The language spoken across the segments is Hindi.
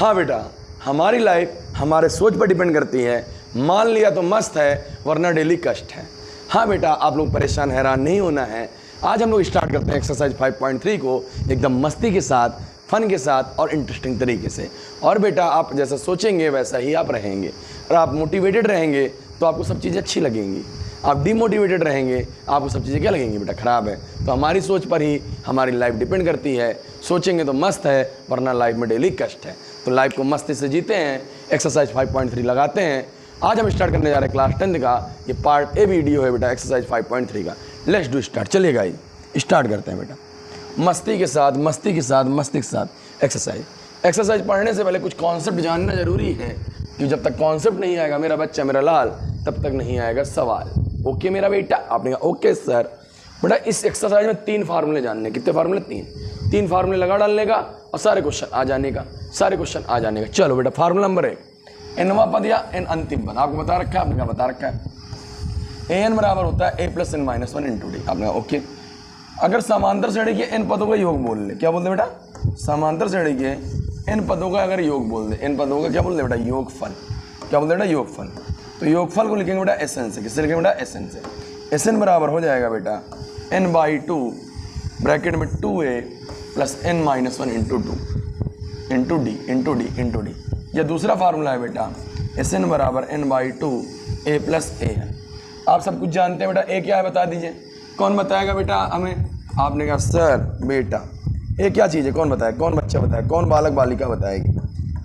हाँ बेटा, हमारी लाइफ हमारे सोच पर डिपेंड करती है। मान लिया तो मस्त है, वरना डेली कष्ट है। हाँ बेटा, आप लोग परेशान हैरान नहीं होना है। आज हम लोग स्टार्ट करते हैं एक्सरसाइज 5.3 को एकदम मस्ती के साथ, फन के साथ और इंटरेस्टिंग तरीके से। और बेटा, आप जैसा सोचेंगे वैसा ही आप रहेंगे। और आप मोटिवेटेड रहेंगे तो आपको सब चीज़ें अच्छी लगेंगी। आप डिमोटिवेटेड रहेंगे, आपको सब चीज़ें क्या लगेंगी बेटा? खराब है। तो हमारी सोच पर ही हमारी लाइफ डिपेंड करती है। सोचेंगे तो मस्त है, वरना लाइफ में डेली कष्ट है। तो लाइफ को मस्ती से जीते हैं, एक्सरसाइज 5.3 लगाते हैं। आज हम स्टार्ट करने जा रहे हैं क्लास 10 का। ये पार्ट ए वीडियो है बेटा एक्सरसाइज 5.3 का। Let's do start. चलिएगा ही स्टार्ट करते हैं बेटा, मस्ती के साथ मस्ती के साथ मस्ती के साथ एक्सरसाइज पढ़ने से पहले कुछ कॉन्सेप्ट जानना जरूरी है, कि जब तक कॉन्सेप्ट नहीं आएगा मेरा बच्चा, मेरा लाल, तब तक नहीं आएगा सवाल। ओके मेरा बेटा? आपने कहा ओके सर। बेटा, इस एक्सरसाइज में 3 फार्मूले जानने। कितने फार्मूले? 3 फार्मूले लगा डालने का और सारे क्वेश्चन आ जाने का। चलो बेटा, फार्मूला नंबर 1, एनवा पद या एन अंतिम पद। आपको बता रखा है, आपने कहा बता रखा है। एन बराबर होता है a + n - 1 × d। आपने कहा ओके। अगर समांतर श्रेणी के n पदों का योग बोल ले, क्या बोलते बेटा? समांतर श्रेणी के n पदों का अगर योग बोल दे, n पदों का क्या बोलते बेटा? योगफल। क्या बोलते बेटा? योगफल। तो योगफल को लिखेंगे बेटा Sn से। किससे लिखेंगे बेटा? Sn से। Sn बराबर हो जाएगा बेटा n/2 ब्रैकेट में 2a + n - 1 × 2 × d। यह दूसरा फार्मूला है बेटा, Sn बराबर n/2 a + a है। आप सब कुछ जानते हैं बेटा। a क्या है बता दीजिए। कौन बताएगा बेटा हमें? आपने कहा सर बेटा a क्या चीज़ है? कौन बताए? कौन बच्चा बताए? कौन बालक बालिका बताएगी?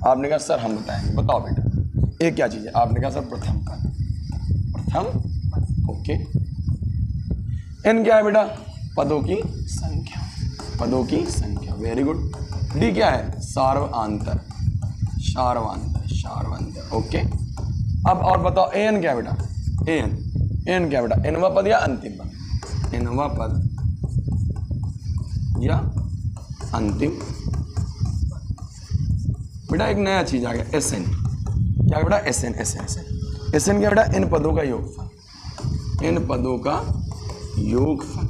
आपने कहा सर हम बताएंगे। बताओ बेटा a क्या चीज़ है? आपने कहा सर प्रथम पद। ओके। n क्या है बेटा? पदों की संख्या। Very good. d क्या है? सार्वआंतर। ओके। अब और बताओ an क्या है बेटा? an क्या बेटा? एनवा पद या अंतिम पद? एनवा पद या अंतिम बेटा। एक नया चीज आ गया Sn। क्या बेटा? Sn क्या बेटा? इन पदों का योगफल।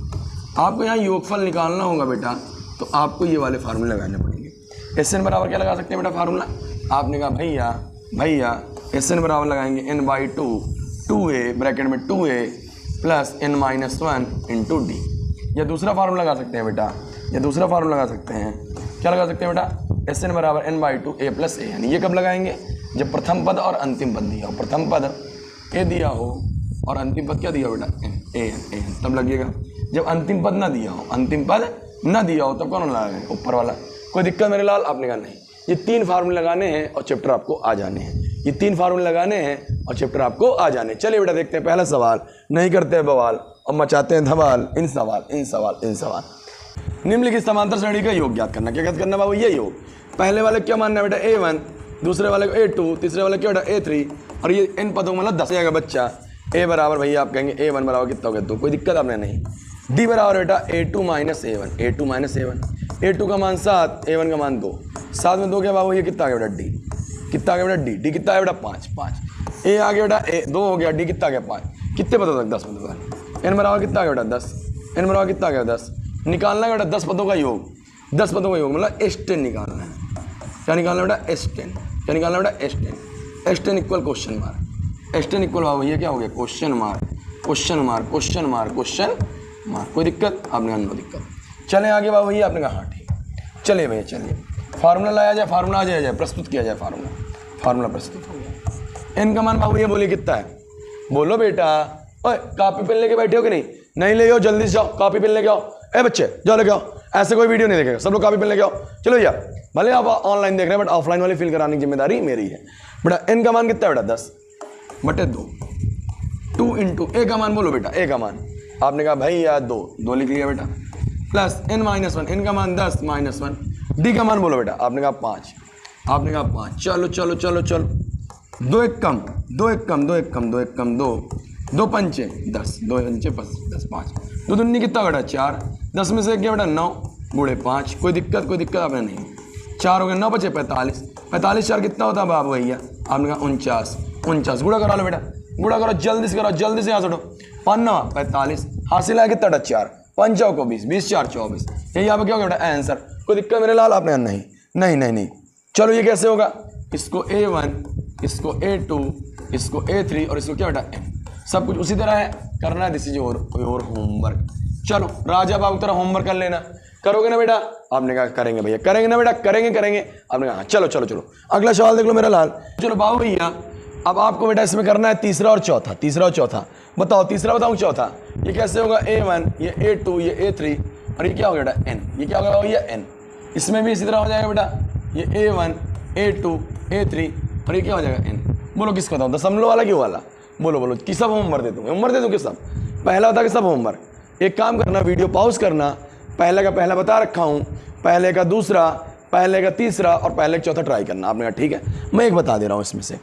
आपको यहाँ योगफल निकालना होगा बेटा, तो आपको ये वाले फार्मूले लगाने पड़ेंगे। Sn बराबर क्या लगा सकते हैं बेटा फार्मूला? आपने कहा भैया Sn बराबर लगाएंगे n/2 2a ब्रैकेट में 2a + n - 1 × d। या दूसरा फार्मूला लगा सकते हैं बेटा, क्या लगा सकते हैं बेटा? Sn बराबर n/2 a + a। यानी ये कब लगाएंगे? जब प्रथम पद और अंतिम पद दिया हो। प्रथम पद a दिया हो और अंतिम पद क्या दिया हो बेटा? an तब लगेगा। जब अंतिम पद ना दिया हो तब कौन लगाएंगे? ऊपर वाला। कोई दिक्कत मेरे लाल? आपने कहा नहीं। ये 3 फार्मूले लगाने हैं और चैप्टर आपको आ जाने हैं। चलिए बेटा देखते हैं पहला सवाल। नहीं करते हैं बवाल और मचाते हैं धमाल। इन सवाल। निम्नलिखित समांतर श्रेणी का योग ज्ञात करना। क्या ज्ञात करना बाबू? ये योग। पहले वाले क्या मानना है बेटा? a1, दूसरे वाले को a2, तीसरे वाले क्या बेटा? a3। और ये इन पदों मतलब 10 आएगा बच्चा। a बराबर भैया आप कहेंगे a1 बराबर कितना हो गया? 2। कोई दिक्कत आपने नहीं। d बराबर बेटा a2 - a1। a2 का मान 7, a1 का मान 2। 7 में 2 क्या बाबू? ये कितना आ गया बेटा? d। कितना आ गया बेटा? d कितना है बेटा? 5। a आ गया बेटा, a 2 हो गया, d कितना आ गया? 5। कितने पदों तक? 10 पदों तक। n बराबर कितना आ गया बेटा? 10। n बराबर कितना आ गया? 10। निकालना है बेटा 10 पदों का योग। 10 पदों का योग मतलब S10 निकालना है। क्या निकालना है बेटा? S10। क्या निकालना है बेटा? S10। S10 equal question mark. S10 equal बाबू ये क्या हो गया? Question mark. कोई दिक्कत? आपने कहा नो दिक्कत। चले आगे बाबू ये आपने कहा हाँ ठीक। चलिए भैया फार्मूला लाया जाए, फार्मूला आ जाए, प्रस्तुत किया जाए। फार्मूला प्रस्तुत हो गया। n का मान बाबू ये बोलिए कितना है? बोलो बेटा। ओए कॉपी पेन लेके बैठे हो कि नहीं ले आओ, जल्दी से जाओ कॉपी पेन लेके आओ। ए बच्चे जाओ लेके आओ। ऐसे कोई वीडियो नहीं देखेगा, सब लोग कॉपी पेन लेके आओ। चलो भैया, भले आप ऑनलाइन देख रहे हैं बट ऑफलाइन वाली फिल कराने की जिम्मेदारी मेरी है बेटा। n का मान कितना है बेटा? 10/2। 2 × a का मान बोलो बेटा। a का मान आपने कहा भैया 2 लिख लिया बेटा, प्लस n - 1। n का मान 10 - 1। d का मान बोलो बेटा। आपने कहा 5। चलो 2 1 कम 2 पंचे 10, 2 पंचे 10, 5। 2 दूनी कितना बेटा? 4। 10 में से क्या बेटा? 9 × 5। कोई दिक्कत आपने नहीं। 4 हो गया, 9 बचे 45। 45 4 कितना होता है बाबू भैया? आपने कहा 49। गुणा करा लो बेटा, गुणा करो जल्दी से यहाँ से उठो। 5 9 45। हासिल है कितना? 4। 5 चौको 20, 20 4 24। यही यहाँ पे क्या हो गया बेटा? आंसर। कोई दिक्कत मेरे लाल? आपने नहीं। चलो ये कैसे होगा, इसको A1, इसको A2, इसको A3 और इसको क्या बेटा N, सब कुछ उसी तरह है करना है। This is your homework. चलो राजा बाबू तरह होमवर्क कर लेना, करोगे ना बेटा? आपने कहा करेंगे भैया, करेंगे ना बेटा? करेंगे। आपने कहा हाँ, चलो अगला सवाल देख लो मेरा लाल। चलो बाबू भैया अब आपको बेटा इसमें करना है तीसरा और चौथा। बताओ तीसरा बताऊँ चौथा, ये कैसे होगा? A1, ये A2, ये A3 और ये क्या होगा बेटा N, ये क्या होगा भैया N। इसमें भी इसी तरह हो जाएगा बेटा, ये A1, A2, A3 और ये क्या हो जाएगा N। बोलो किसको बताऊँ, दशमलव वाला क्यों वाला? बोलो कि सब होमवर्क दे दूँ कि सब पहला होता कि सब होमवर्क। एक काम करना, वीडियो पॉज करना, पहले का पहला बता रखा हूँ, पहले का दूसरा, पहले का तीसरा और पहले का चौथा ट्राई करना। आपने कहा ठीक है, मैं एक बता दे रहा हूँ इसमें से,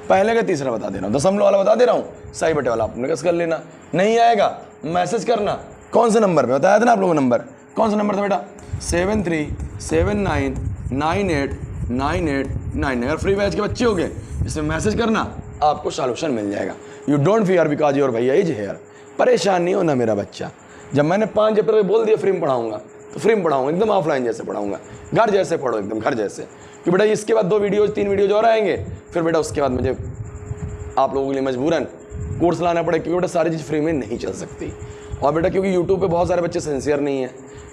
पहले का तीसरा बता दे रहा हूँ, दशमलव वाला बता दे रहा हूँ, सही बटे वाला आपने कैसे कर लेना। नहीं आएगा मैसेज करना। कौन से नंबर पे बताया था ना आप लोगों को नंबर, कौन सा नंबर था बेटा? 7379989899। अगर फ्री बैच के बच्चे हो गए इसमें मैसेज करना, आपको सॉल्यूशन मिल जाएगा। You don't fear because your भैया इज हेयर। परेशान नहीं होना मेरा बच्चा। जब मैंने 5 चैप्टर बोल दिया फ्री में पढ़ाऊंगा तो फ्री में पढ़ाऊंगा, एकदम ऑफलाइन जैसे पढ़ाऊंगा, घर जैसे पढ़ो, एकदम घर जैसे। कि बेटा इसके बाद 2 वीडियोज 3 वीडियोज और आएंगे, फिर बेटा उसके बाद मुझे आप लोगों के लिए मजबूरन कोर्स लाना पड़े, क्योंकि बेटा सारी चीज़ फ्री में नहीं चल सकती। और बेटा क्योंकि यूट्यूब पे बहुत सारे बच्चे सिंसियर नहीं है,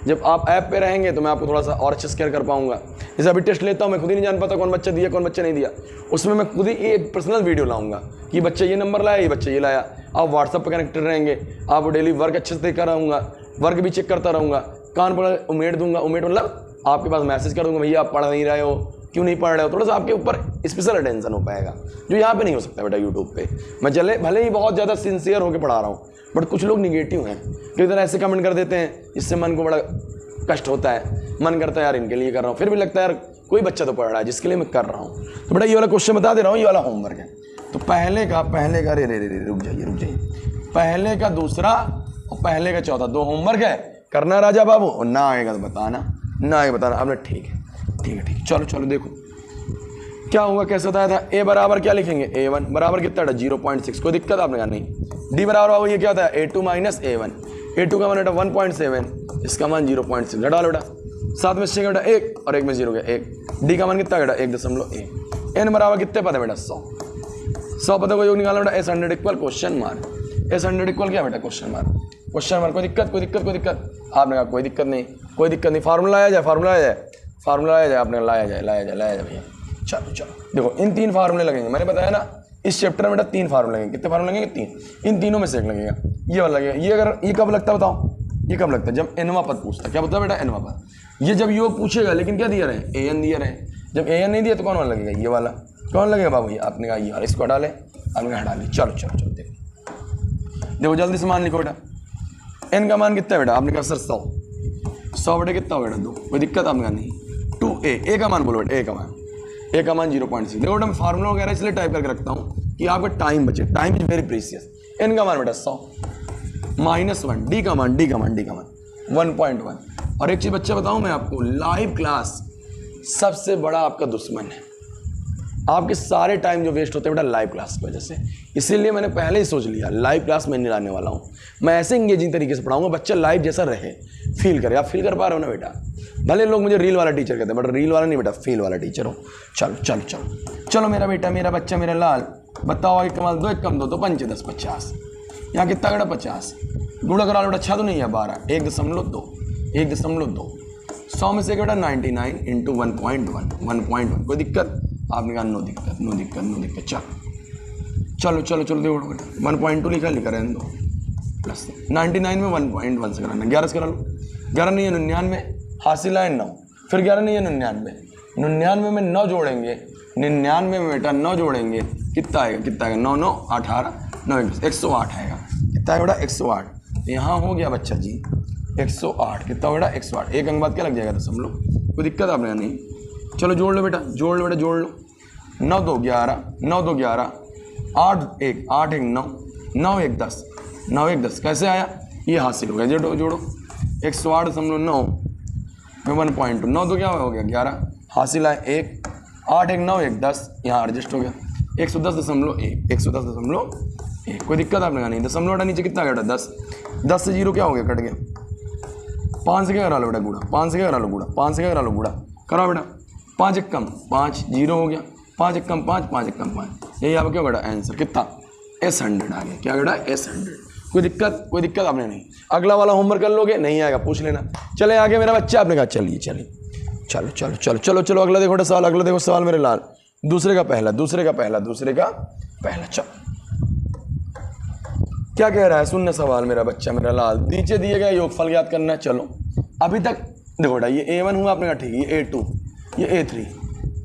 जब आप ऐप पे रहेंगे तो मैं आपको थोड़ा सा और अच्छे से केयर कर पाऊंगा। जैसे अभी टेस्ट लेता हूँ, मैं खुद ही नहीं जान पाता कौन बच्चा दिया कौन बच्चा नहीं दिया, उसमें मैं खुद ही एक पर्सनल वीडियो लाऊंगा कि बच्चा ये नंबर लाया, ये बच्चा ये लाया। आप व्हाट्सअप पर कनेक्टेड रहेंगे, आप डेली वर्क अच्छे से देखकर रहूँगा, वर्क भी चेक करता रहूँगा, कान पर उमेट दूंगा, उमेट मतलब आपके पास मैसेज कर दूंगा, भैया आप पढ़ नहीं रहे हो, क्यों नहीं पढ़ रहे हो, थोड़ा सा आपके ऊपर स्पेशल अटेंशन हो पाएगा, जो यहाँ पे नहीं हो सकता बेटा यूट्यूब पे। मैं चले भले ही बहुत ज़्यादा सिंसियर होकर पढ़ा रहा हूँ, बट कुछ लोग निगेटिव हैं, कई तरह ऐसे कमेंट कर देते हैं जिससे मन को बड़ा कष्ट होता है। मन करता है यार इनके लिए कर रहा हूँ, फिर भी लगता है यार कोई बच्चा तो पढ़ रहा है जिसके लिए मैं कर रहा हूँ। तो बेटा ये वाला क्वेश्चन बता दे रहा हूँ, ये वाला होमवर्क है। तो पहले का रे रुक जाइए, पहले का दूसरा और पहले का चौथा 2 होमवर्क है, करना राजा बाबू, और ना आएगा तो बताना, ना आएगा बताना। आपने ठीक है। चलो देखो क्या होगा, कैसे बताया था। ए बराबर क्या लिखेंगे, A1 बराबर कितना था 0.6, कोई दिक्कत आपने कहा नहीं। डी बराबर बाबू ये क्या था A2 माइनस A1, A2 का मान बेटा 1.7, इसका मान 0.6, घटा लो बेटा, 7 में 6 बेटा 1 और 1 में 0 गया 1। डी का मान कितना बेटा 1.1। एन बराबर कितने पता बेटा 100 पता को योग निकालना बेटा। S100 equal question mark, S100 equal क्या बेटा क्वेश्चन मार्क। कोई दिक्कत आपने कहा कोई दिक्कत नहीं। फार्मूला आया जाए आपने लाया जाए भैया। चलो देखो इन 3 फार्मूले लगेंगे, मैंने बताया ना इस चैप्टर में बेटा 3 फार्मूले लगेंगे। कितने फार्मूले लगेंगे? 3। इन तीनों में से एक लगेगा, ये वाला लगेगा। ये अगर ये कब लगता है बताओ, ये कब लगता है जब nवां पद पूछता है। क्या बताया बेटा nवां पद, ये जब योग पूछेगा लेकिन क्या दिया रहे an दिया रहे। जब an नहीं दिया तो कौन वाला लगेगा, ये वाला। कौन लगेगा बाबू ये, आपने कहा ये वाला, इसको हटा ले, आपने हटा ली। चलो देखो जल्दी से मान लिखो बेटा। n का मान कितना है बेटा, आपने कहा सर 100 बेटा कितना हो बेटा 2, कोई दिक्कत आपने कहा नहीं। 2a का मान बोलो बेटा, a का मान 0.6। देखो बेटा मैं फार्मूला वगैरह इसलिए टाइप करके रखता हूँ कि आपका टाइम बचे, time is very precious. n का मान बेटा 100 -1, डी का मान 1.1। और एक चीज बच्चा बताऊं मैं आपको, लाइव क्लास सबसे बड़ा आपका दुश्मन है। आपके सारे टाइम जो वेस्ट होते हैं बेटा लाइव क्लास की वजह से, इसीलिए मैंने पहले ही सोच लिया लाइव क्लास मैं नहीं लाने वाला हूँ। मैं ऐसे इंगेजिंग तरीके से पढ़ाऊंगा बच्चा लाइव जैसा रहे, फील करे। आप फील कर पा रहे हो ना बेटा, भले लोग मुझे रील वाला टीचर कहते हैं, बट रील वाला नहीं बेटा, फील वाला टीचर हो। चलो मेरा बेटा, मेरा बच्चा, मेरा लाल, बताओ 1 कमाल 2 1 कम 2 तो 5 10 50। यहाँ कितना बेटा 50, गुणा करा बेटा 6 तो नहीं है 12, 1.2 100 में से बेटा 99 इंटू 1.1। कोई दिक्कत आपने कहा नो दिक्कत। चलो देखो बेटा 1.2 लिखा रहने दो, प्लस 99 में 1.1 से कराना, 11 से करा लो। 11 नहीं है 99, हासिल आए 9, फिर 11 नहीं है 99 में 9 जोड़ेंगे, 99 में बेटा 9 जोड़ेंगे कितना आएगा 9 9 18 9 108 आएगा। कितना है बेटा 108। यहाँ हो गया बच्चा जी 108। कितना बेटा 108। एक अंक बाद क्या लग जाएगा दशमलव, कोई दिक्कत आपने नहीं। चलो जोड़ लो बेटा 9 2 11 8 1 9 9 1 10 कैसे आया, ये हासिल हो गया। जोड़ो 108.9 में 1.2, 9 तो क्या हो गया 11, हासिल आए 1 8 1 9 1 10, यहाँ एडजस्ट हो गया 110.1। कोई दिक्कत आपने कहा नहीं। दशमलव बेटा नीचे कितना गया 10 से 0 क्या हो गया कट गया। 5 से क्या करा लो बेटा गुड़ा, 5 से क्या करा लो गुड़ा, कराओ बेटा 5 एक कम 5, 0 हो गया, 5 एक कम 5, 5 एक कम 5, यही आपका क्या बेटा आंसर कितना S100 आ गया। क्या बेटा S100। कोई दिक्कत आपने नहीं। अगला वाला होमवर्क कर लोगे, नहीं आएगा पूछ लेना। चले आगे मेरा बच्चा, आपने कहा चलिए चलो चलो चलो चलो चलो अगला देखो सवाल, अगला देखो सवाल मेरे लाल, दूसरे का पहला। चलो क्या कह रहा है, सुनने सवाल मेरा बच्चा मेरा लाल। नीचे दिए गए योगफल याद करना है। चलो अभी तक देखो बेटा, ये A1 हुआ आपने कहा ठीक है, ये A2, ये A3,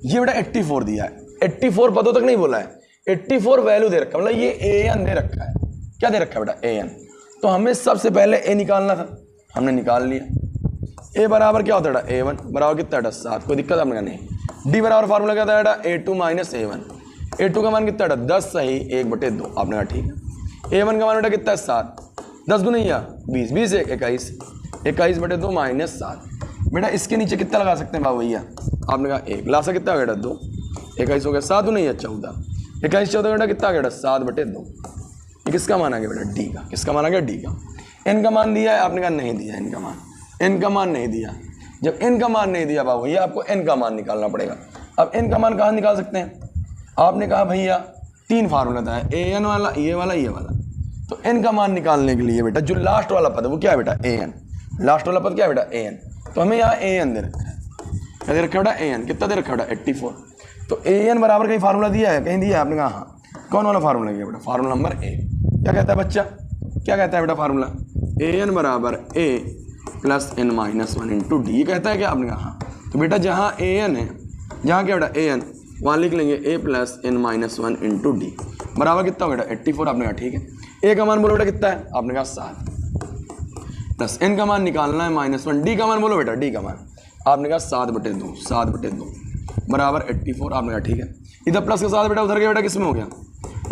ये बेटा 84 दिया है। 84 पदों तक नहीं बोला है, 84 वैल्यू दे रखा, मतलब ये AN दे रखा है। क्या दे रखा है बेटा AN। तो हमें सबसे पहले A निकालना था, हमने निकाल लिया। A बराबर क्या होता है बेटा A1 बराबर कितना बेटा 7, कोई दिक्कत आपने कहा नहीं। D बराबर फार्मूला क्या था बेटा A2 माइनस A1। A2 का मान कितना बेटा 10 सही 1/2, आपने कहा ठीक है। A1 का मान बेटा कितना है 7, 10 गुना 20, 20 1 21, 21/2 माइनस 7। बेटा इसके नीचे कितना लगा सकते हैं बाबू भैया, आपने कहा 1, लासा कितना हो गया 2, 21 हो गया, 7 नहीं 14, 21 14 बेटा कितना गया 7/2। ये किसका मान आ गया बेटा D का, किसका मान आ गया D का। N का मान दिया है, आपने कहा नहीं दिया N का मान नहीं दिया। जब N का मान नहीं दिया बाबू भैया, आपको N का मान निकालना पड़ेगा। अब N का मान कहाँ निकाल सकते हैं, आपने कहा भैया 3 फार्मूला था, AN वाला, ये वाला। तो N का मान निकालने के लिए बेटा जो लास्ट वाला पद है वो क्या है बेटा AN, लास्ट वाला पद क्या है बेटा AN। तो हमें यहाँ AN दे रखा है, क्या दे रखा है बेटा AN, कितना दे रखा है बेटा 84। तो AN बराबर कहीं फार्मूला दिया है, कहीं दिया है, आपने कहा हाँ। कौन वाला फार्मूला दिया बेटा, फार्मूला नंबर A। क्या कहता है बच्चा, क्या कहता है बेटा फार्मूला, AN बराबर A plus N-1 into D, ये कहता है क्या, आपने कहा हाँ। तो बेटा जहाँ AN है, जहाँ क्या बेटा AN, वहाँ लिख लेंगे A plus N-1 into D बराबर कितना हो बेटा 84, आपने कहा ठीक है। A का मान बोलो बेटा कितना है, आपने कहा 7 प्लस N का मान निकालना है -1, D का मान बोलो बेटा, D का मान आपने कहा 7/2 बराबर 84, आपने कहा ठीक है। इधर प्लस के साथ बेटा उधर गया बेटा किस में हो गया,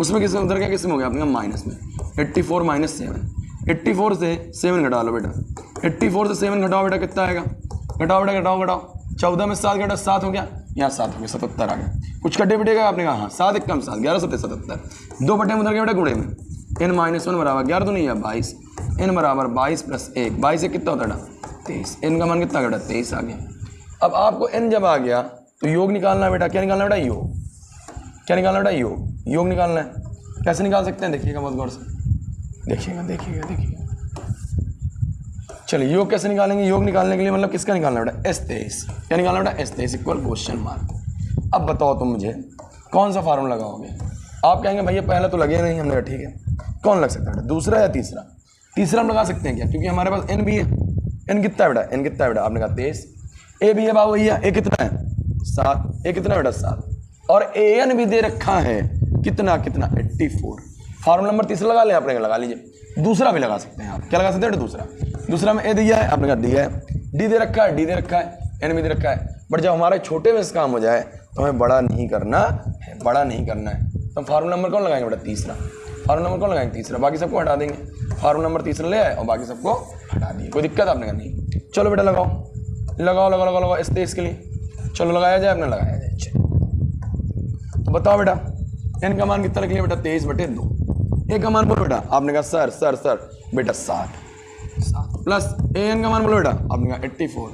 उसमें किस में उधर गया, किस में हो गया, आपने कहा माइनस में। 84 माइनस 7, 84 से 7 घटा लो बेटा, 84 से 7 घटाओ बेटा कितना आएगा, घटाओ बेटा घटाओ 14 में 7 घटा 7 हो गया, यहाँ 7 हो गया 77 आ गया। कुछ कटे बिटेगा, आपने कहा हाँ 7 एक कम 7 11 7 77, 2 बटे में उधर गया बेटा गुणे में। N-1 बराबर 11 तो नहीं है 22, N बराबर 22 प्लस 1, 22 से कितना होता है 23, N का मान कितना बेटा 23 आ गया। अब आपको N जब आ गया तो योग निकालना है बेटा, क्या निकालना है बेटा योग, क्या निकालना है बेटा योग निकालना है। कैसे निकाल सकते हैं देखिएगा बहुत गौर से, देखिएगा। चलिए योग कैसे निकालेंगे, योग निकालने के लिए मतलब किसका निकालना है बेटा S23, क्या निकालना है बेटा S23 इक्वल क्वेश्चन मार्क। अब बताओ तुम मुझे कौन सा फार्मूला लगाओगे, आप कहेंगे भैया पहला तो लगे नहीं, हमने ठीक है कौन लग सकता है बेटा, दूसरा या तीसरा, तीसरा हम लगा सकते हैं क्या, क्योंकि हमारे पास N भी है। N कितना है बेटा, N कितना है बेटा, आपने कहा 23, A भी है बाबू भैया, A कितना है 7, A कितना बेटा 7, और AN भी दे रखा है कितना 84। फार्मूला नंबर तीसरा लगा लें, आपने लगा लीजिए। दूसरा भी लगा सकते हैं आप, क्या लगा सकते हैं दूसरा में A दिया है, आपने कहा दिया है, D दे रखा है, N भी दे रखा है। बट जब हमारे छोटे में इसका काम हो जाए तो हमें बड़ा नहीं करना है, तो फार्मूला नंबर कौन लगाएंगे बेटा तीसरा, फार्मूला नंबर कौन लगाएंगे तीसरा, बाकी सबको हटा देंगे। फार्मूला नंबर तीसरा ले आए और बाकी सबको हटा दिए, कोई दिक्कत आपने कहा नहीं। चलो बेटा लगाओ S23 के लिए, चलो लगाया जाए, आपने लगाया जाए। तो बताओ बेटा N का मान कितना रख लिया बेटा 23/2, A का मान बोलो बेटा, आपने कहा सर बेटा 7 प्लस AN का मान बोलो बेटा, आपने कहा 84,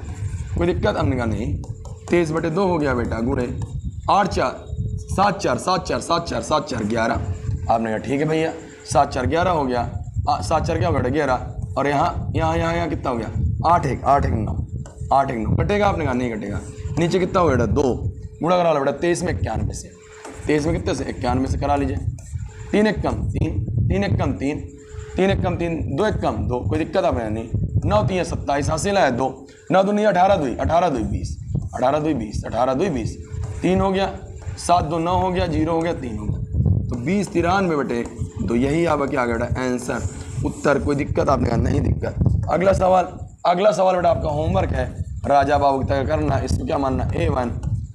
कोई दिक्कत, हमने कहा नहीं। 23/2 हो गया बेटा गुणे 8 4 7 4 11, आपने कहा ठीक है भैया 7 4 11 हो गया, 7 4 क्या हो गया 11, और यहाँ कितना हो गया 8 1 9 कटेगा, आपने कहा नहीं कटेगा। नीचे कितना हो गया बेटा 2, गुणा करा लो बेटा 23 में 91 से, 23 में कितने से 91 से करा लीजिए। 3 1 कम 3, 3 1 कम 3, 3 1 कम 3, 2 1 कम 2, कोई दिक्कत आपने नहीं। 9 3 27 हासिल है 2, 9 2 18 2 20, 18 2 20, 3 हो गया, 7 2 9 हो गया, 0 हो गया, 3 हो गया, तो 20 93 बटे 2, यही आपका क्या बेटा आंसर, उत्तर। कोई दिक्कत आपने कहा नहीं दिक्कत। अगला सवाल बेटा आपका होमवर्क है, राजा बाबू की तरह करना। इसको क्या मानना A1,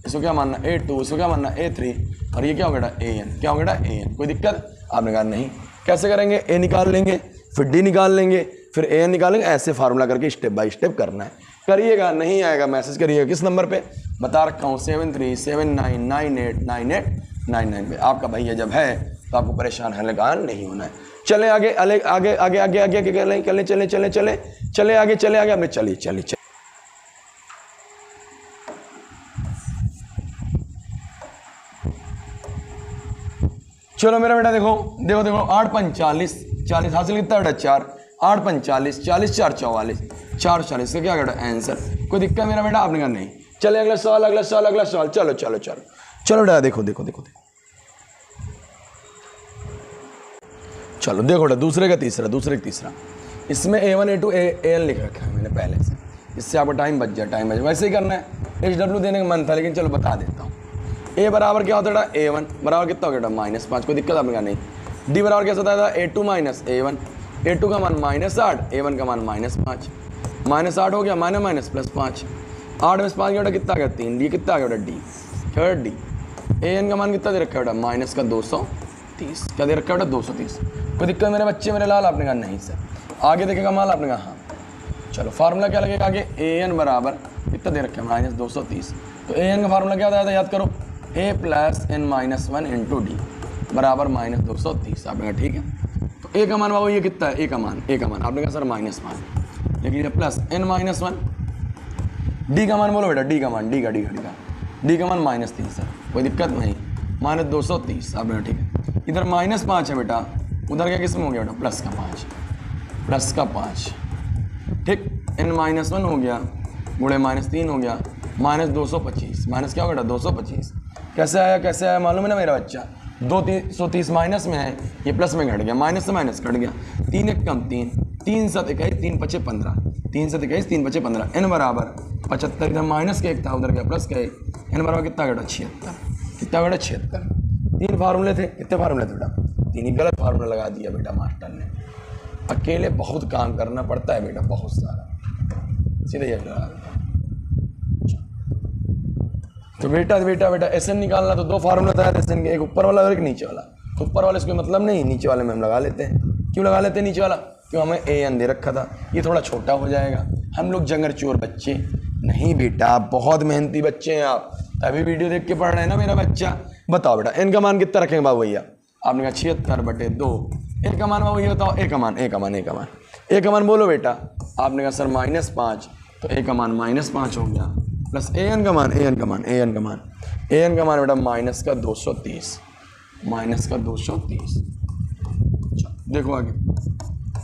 इसको क्या मानना A2, इसको क्या मानना A3, और ये क्या हो बेटा AN, क्या हो बेटा AN। कोई दिक्कत आपने कहा नहीं। कैसे करेंगे, A निकाल लेंगे, फिर D निकाल लेंगे, फिर AN निकालेंगे, ऐसे फार्मूला करके स्टेप बाय स्टेप करना है। करिएगा, नहीं आएगा मैसेज करिएगा, किस नंबर पे बता रखा हूँ 7379989899 पे। आपका भैया जब है तो आपको परेशान होने का नहीं होना है। चले आगे आगे आगे आगे आगे आगे चले आगे हमने चलिए चलो मेरा बेटा देखो देखो देखो 8 5 40, 40 हासिल कितना बेटा 4, 8 5 40, 40 4 44, 4 40 का क्या बेटा आंसर। कोई दिक्कत मेरा बेटा? आपने कहा नहीं। चले अगला सवाल अगला सवाल अगला सवाल। चलो चलो चलो चलो बेटा देखो देखो देखो देखो चलो देखो बेटा दूसरे का तीसरा, दूसरे का तीसरा। इसमें A1 A2 AN लिख रखा है मैंने पहले से, इससे आपको टाइम बच जाए, टाइम बच जाए। वैसे ही करना है, HW देने का मन था लेकिन चलो बता देता हूँ। A बराबर क्या होता है बेटा A1 बराबर कितना हो गया बेटा -5, कोई दिक्कत आपने कहा नहीं। D बराबर कैसा होता था A2 माइनस A1, A2 का मान -8, A1 का मान -5, -8 हो गया माइनस प्लस 5, 8 में 5 बेटा कितना आ गया 3, D कितना आ गया बेटा D, थर्ड D। AN का मान कितना दे रखा है बेटा -230, क्या दे रखा है बेटा 230। कोई दिक्कत मेरे बच्चे मेरे लाल? आपने कहा नहीं सर। आगे देखेगा माल? आपने कहा हाँ। चलो फार्मूला क्या लगेगा आगे? AN बराबर कितना दे रखे हैं -230, तो AN का फार्मूला क्या होता है याद करो, A + n-1 × D बराबर -230। आपने कहा ठीक है। तो A का मान बाबू ये कितना है? A का मान आपने कहा सर -5, लेकिन प्लस n-1, D का मान बोलो बेटा, D का मान D का मान -3 सर, कोई दिक्कत नहीं, -230। आपने कहा ठीक है। इधर -5 है बेटा, उधर क्या किस्म हो गया बेटा प्लस का 5, ठीक। n-1 हो गया गुणे -3 हो गया -225, माइनस क्या हो गया 225। कैसे आया मालूम है ना मेरा बच्चा? 230 माइनस में है, ये प्लस में घट गया, माइनस से माइनस घट गया, 3 1 कम 3, 3 7 21, 3 5 15, 3 7 21, 3 5 15, n बराबर 75। इधर माइनस का 1 था, उधर गया प्लस का 1, n बराबर कितना बेटा 76, कितना बेटा 76। 3 फार्मूले थे, कितने फार्मूले थे बेटा? 3 ही गलत फार्मूला लगा दिया बेटा मास्टर ने। अकेले बहुत काम करना पड़ता है बेटा, बहुत सारा, सीधे ये लगा। तो बेटा SN निकालना तो 2 फार्मूला था SN के, एक ऊपर वाला और एक नीचे वाला। तो ऊपर वाले से कोई मतलब नहीं, नीचे वाले में हम लगा लेते हैं। क्यों लगा लेते हैं नीचे वाला? क्यों हमें AN दे रखा था, ये थोड़ा छोटा हो जाएगा। हम लोग जंगर चोर बच्चे नहीं बेटा, बहुत मेहनती बच्चे हैं आप, तभी वीडियो देख के पढ़ रहे हैं ना मेरा बच्चा। बताओ बेटा n का मान कितना रखेंगे बाबू भैया? आपने कहा 76/2। A का मान बाबू ये बताओ, A का मान बोलो बेटा। आपने कहा सर -5, तो A का मान -5 हो गया, प्लस AN का मान बेटा -230। देखो आगे,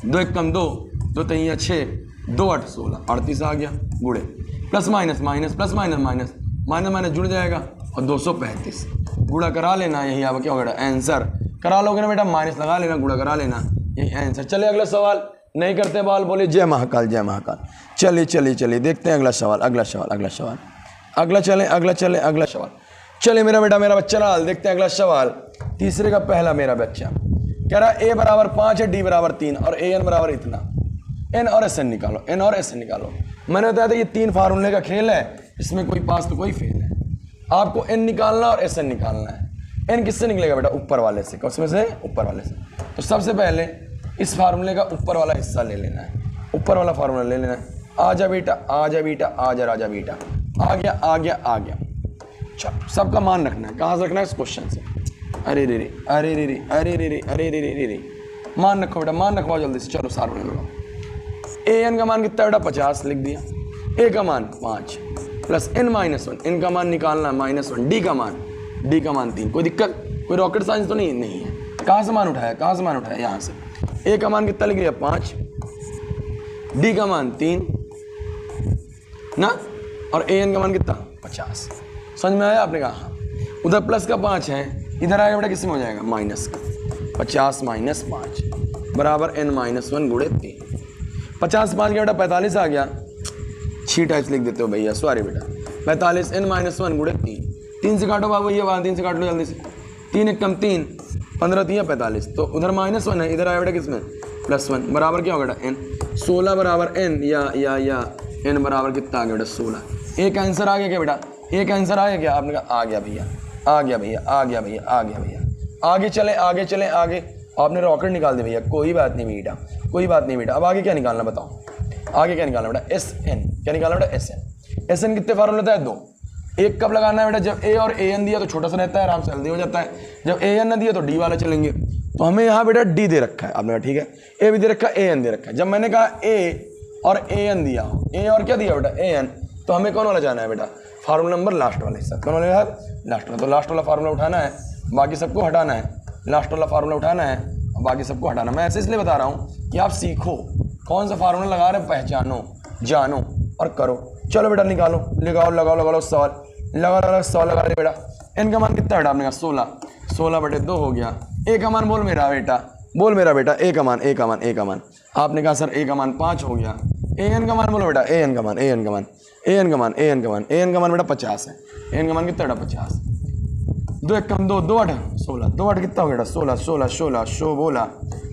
2 1 कम 2, 2 3 6, 2 8 16, 38 आ गया, गुड़े प्लस माइनस जुड़ जाएगा और 235 गुड़ा करा लेना, यही आपका क्या होगा आंसर। करा लोगे ना बेटा, माइनस लगा लेना, गुड़ा करा लेना, यही आंसर। चलिए अगला सवाल, नहीं करते बाल बोले जय महाकाल जय महाकाल। चलिए देखते हैं अगला सवाल। अगला सवाल। चलिए मेरा बच्चा लाल, देखते हैं अगला सवाल। तीसरे का पहला मेरा बच्चा कह रहा A बराबर 5 है, D बराबर 3 और AN बराबर इतना। N और SN निकालो। मैंने बताया था ये 3 फार्मूले का खेल है, इसमें कोई पास तो कोई फेल है। आपको N निकालना और SN निकालना है। N किससे निकलेगा बेटा? ऊपर वाले से। उसमें से ऊपर वाले से। तो सबसे पहले इस फार्मूले का ऊपर वाला हिस्सा ले लेना है, ऊपर वाला फार्मूला ले लेना है। आजा बेटा, आजा राजा बेटा, आ गया। चलो सबका मान रखना है, कहाँ से रखना है? इस क्वेश्चन से। अरे रे, मान रखो बेटा, मान रखवाओ जल्दी से। चलो फार्मूला लगाओ। AN का मान कितना बेटा 50 लिख दिया, A का मान 5 प्लस n-1, n का मान निकालना है -1, D का मान 3। कोई दिक्कत, कोई रॉकेट साइंस तो नहीं है। कहाँ से मान उठाया? यहाँ से। A का मान कितना लिख लिया 5, D का मान 3 ना, और AN का मान कितना 50। समझ में आया? आपने कहा हाँ। उधर प्लस का 5 है, इधर आएगा बेटा किसमें हो जाएगा? माइनस का। 50 - 5 बराबर n-1 गुणे 3। 50 5 का बेटा 45 आ गया। 6 टाइप्स लिख देते हो भैया, सॉरी बेटा। 45 n-1 गुणे 3 से काटो बाबू, ये 3 से काट लो जल्दी से। 3 1 कम 3, 15 3 45, तो उधर -1 है, इधर आया बेटा किसमें? +1 बराबर क्या होगा बेटा n। 16 बराबर n या n बराबर कितना आ गया बेटा 16। एक आंसर आ गया क्या बेटा? एक आंसर आ गया क्या? आपने कहा आ गया भैया। आगे चले। आपने रॉकेट निकाल दी भैया, कोई बात नहीं बेटा। अब आगे क्या निकालना बताओ? आगे क्या निकालना बेटा? SN। क्या निकालना बेटा? SN कितने फार्मूले होता है? 2। एक कब लगाना है बेटा? जब A और AN दिया तो छोटा सा रहता है, आराम से जल्दी हो जाता है। जब AN ना दिया तो D वाला चलेंगे। तो हमें यहाँ बेटा D दे रखा है, आपने कहा ठीक है। A भी दे रखा है, AN दे रखा है। जब मैंने कहा A और AN दिया, A और क्या दिया बेटा? AN, तो हमें कौन वाला जाना है बेटा? फार्मूला नंबर लास्ट वाला हिस्सा। कौन वाला? लास्ट वाला। तो लास्ट वाला फार्मूला उठाना है, बाकी सबको हटाना है। लास्ट वाला फार्मूला उठाना है और बाकी सबको हटाना। मैं ऐसे इसलिए बता रहा हूँ कि आप सीखो कौन सा फार्मूला लगा रहे हैं, पहचानो, जानो और करो। चलो बेटा निकालो, लगाओ लगाओ लगा लो सवाल, लगा सवाल लगा ले बेटा। n का मान कितना बेटा आपने कहा 16, 16/2 हो गया। a का मान बोल मेरा बेटा, बोल मेरा बेटा a का मान, a का मान, a का मान। आपने कहा सर a का मान 5 हो गया। an का मान बोलो बेटा, an का मान, an का मान, an का मान, an का मान, an का मान बेटा 50 है। an का मान कितना बेटा 50, 2 1 कम 2, 2 8 16, 2 8 कितना हो गया बेटा 16, 16 16 शो बोला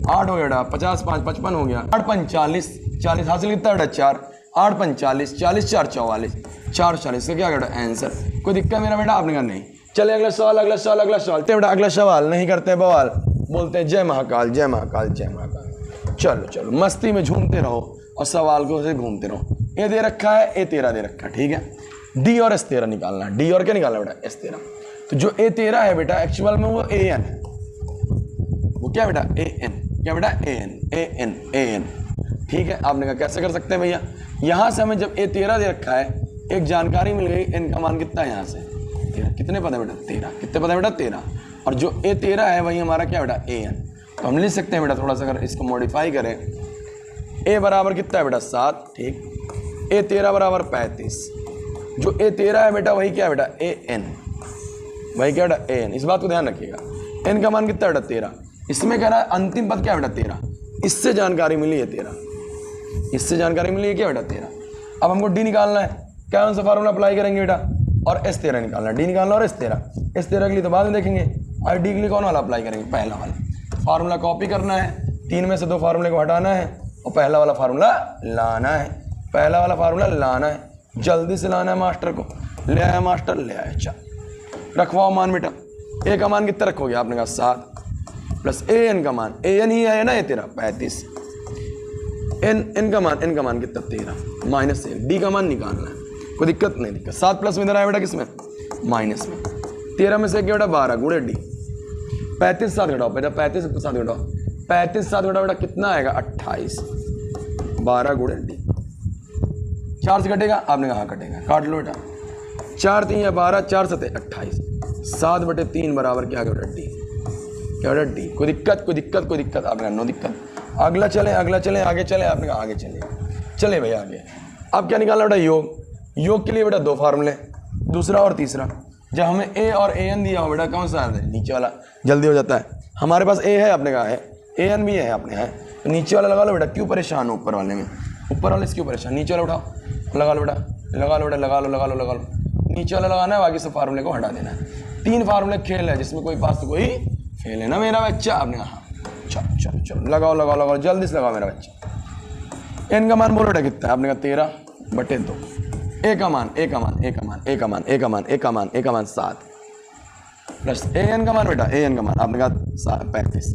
8 हो गया बेटा, 50 5 55 हो गया, 8 5 40, 40 हासिल कितना बेटा 4, 8 5 40, 40 4 44, 4 40 का क्या बेटा आंसर। कोई दिक्कत मेरा बेटा, आपने कहा नहीं। चले अगला सवाल, अगला सवाल, अगला सवाल। बेटा अगला सवाल नहीं करते बवाल, बोलते हैं जय महाकाल, जय महाकाल, जय महाकाल। चलो चलो मस्ती में झूमते रहो और सवाल को से घूमते रहो। ए दे रखा है, ए 13 दे रखा है, ठीक है। डी और S13 निकालना है, डी और क्या निकालना बेटा S13। तो जो A13 है बेटा एक्चुअल में वो AN है, वो क्या बेटा AN, क्या बेटा AN, ठीक है। आपने कहा कैसे कर सकते हैं भैया, यहाँ से हमें जब A13 दे रखा है एक जानकारी मिल गई, n का मान कितना है यहाँ से 13, कितने पता है बेटा 13, कितने पता है बेटा 13, और जो A13 है वही हमारा क्या बेटा AN। तो हम लिख सकते हैं बेटा थोड़ा सा अगर इसको मॉडिफाई करें, A बराबर कितना है बेटा 7, ठीक, A13 बराबर 35, जो A13 है बेटा वही क्या है बेटा AN, वही क्या बेटा AN। इस बात को ध्यान रखिएगा, n का मान कितना बेटा 13, इसमें कह रहा है अंतिम पद क्या बेटा 13, इससे जानकारी मिली है 13, इससे जानकारी मिली है क्या बेटा 13। अब हमको डी निकालना है, क्या कौन सा फार्मूला अप्लाई करेंगे बेटा, और S13 निकालना है, डी निकालना और S13 के लिए तो बाद में देखेंगे, और डी के लिए कौन वाला अप्लाई करेंगे, पहला वाला फार्मूला कॉपी करना है, 3 में से 2 फार्मूले को हटाना है और पहला वाला फार्मूला लाना है, पहला वाला फार्मूला लाना है, जल्दी से लाना है मास्टर को। ले आया मास्टर, ले आया, चल रखवाओ मान बेटा। ए का मान कितना रखोगे, आपने कहा 7 प्लस AN का मान, AN ही है ना ये तेरा 35, n का मान कितना 13 माइनस 1, डी का मान निकालना है, कोई दिक्कत नहीं, दिक्कत 7 प्लस में इधर आया बेटा किसमें माइनस में, 13 में से क्या बेटा 12 गुणे डी, 35 7 घटाओ बेटा, 35 7 घटाओ, 35 7 घटाओ बेटा कितना आएगा 28, 12 गुणे डी, 4 से कटेगा, आपने कहा कटेगा, काट लो बेटा, 4 3 या 12, 4 7 28, 7/3 बराबर क्या बेटा डी, क्या बेटा डी। कोई दिक्कत कोई दिक्कत कोई दिक्कत, आपने कहा नो दिक्कत। अगला चले आगे चले, आपने कहा आगे चले भैया आगे। अब क्या निकालना बेटा योग, योग के लिए बेटा 2 फार्मूले, दूसरा और तीसरा। जब हमें A और AN दिया हो बेटा कौन सा है, नीचे वाला जल्दी हो जाता है। हमारे पास A है, आपने कहा है, AN भी है आपने, है तो नीचे वाला लगा लो बेटा, क्यों परेशान हो ऊपर वाले में, ऊपर वाले से क्यों परेशान, नीचे वाला उठाओ, लगा लो बेटा, लगा लो बेटा, लगा लो, नीचे वाला लगाना है, बाकी सब फार्मूले को हटा देना है। 3 फार्मूले खेल है जिसमें कोई पास तो कोई फेल है ना मेरा बच्चा, आपने कहा चलो लगाओ जल्दी से लगाओ मेरा बच्चा। n का मान बोलो बेटा कितना है, आपने कहा 13/2, A का मान 7 प्लस AN का मान बेटा, AN का मान आपने कहा 35,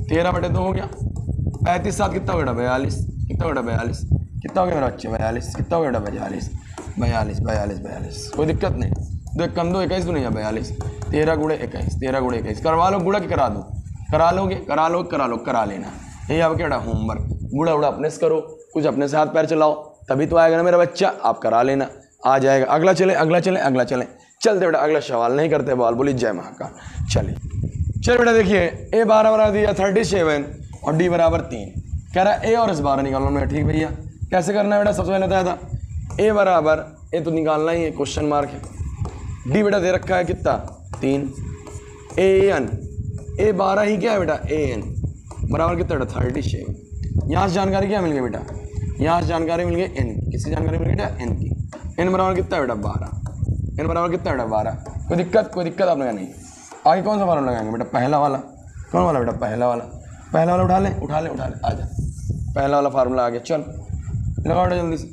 13/2 हो गया, 35 7 कितना हो बेटा 42, कितना हो बेटा 42, कितना हो गया मेरा बच्चा 42, कितना हो गया बेटा 42, कोई दिक्कत नहीं, 2 1 कम 2 21 तो नहीं है 42, 13 गुणे 21 करवा लो, गुड़ा की करा दो, करा लेना, ये आपका क्या होमवर्क, गुड़ा उड़ा अपने से करो, कुछ अपने से हाथ पैर चलाओ, तभी तो आएगा ना मेरा बच्चा, आप करा लेना, आ जाएगा। अगला चले चलते बेटा, अगला सवाल नहीं करते बवाल, बोली जय महाकाल। चलिए बेटा देखिए, A 12 बराबर दिया 37 और D बराबर 3, कह रहा है A और S12 निकालना मैं, ठीक भैया कैसे करना है बेटा, सबसे पहले बताया था A बराबर, A तो निकालना ही है, क्वेश्चन मार्क है, D बेटा दे रखा है कितना 3, AN, A 12 ही क्या है बेटा AN बराबर कितना बेटा 37, यहाँ से जानकारी क्या मिल गई बेटा, यहाँ से जानकारी मिल गई n की, किसकी जानकारी मिल गई बेटा n की, n बराबर कितना बेटा 12, n बराबर कितना बेटा 12, कोई दिक्कत आपने कहा नहीं। आगे कौन सा फार्मूला लगाएंगे बेटा, पहला वाला, कौन वाला बेटा पहला वाला उठा ले, आ जा, पहला वाला फार्मूला आ गया, चल लगाओ बेटा जल्दी से।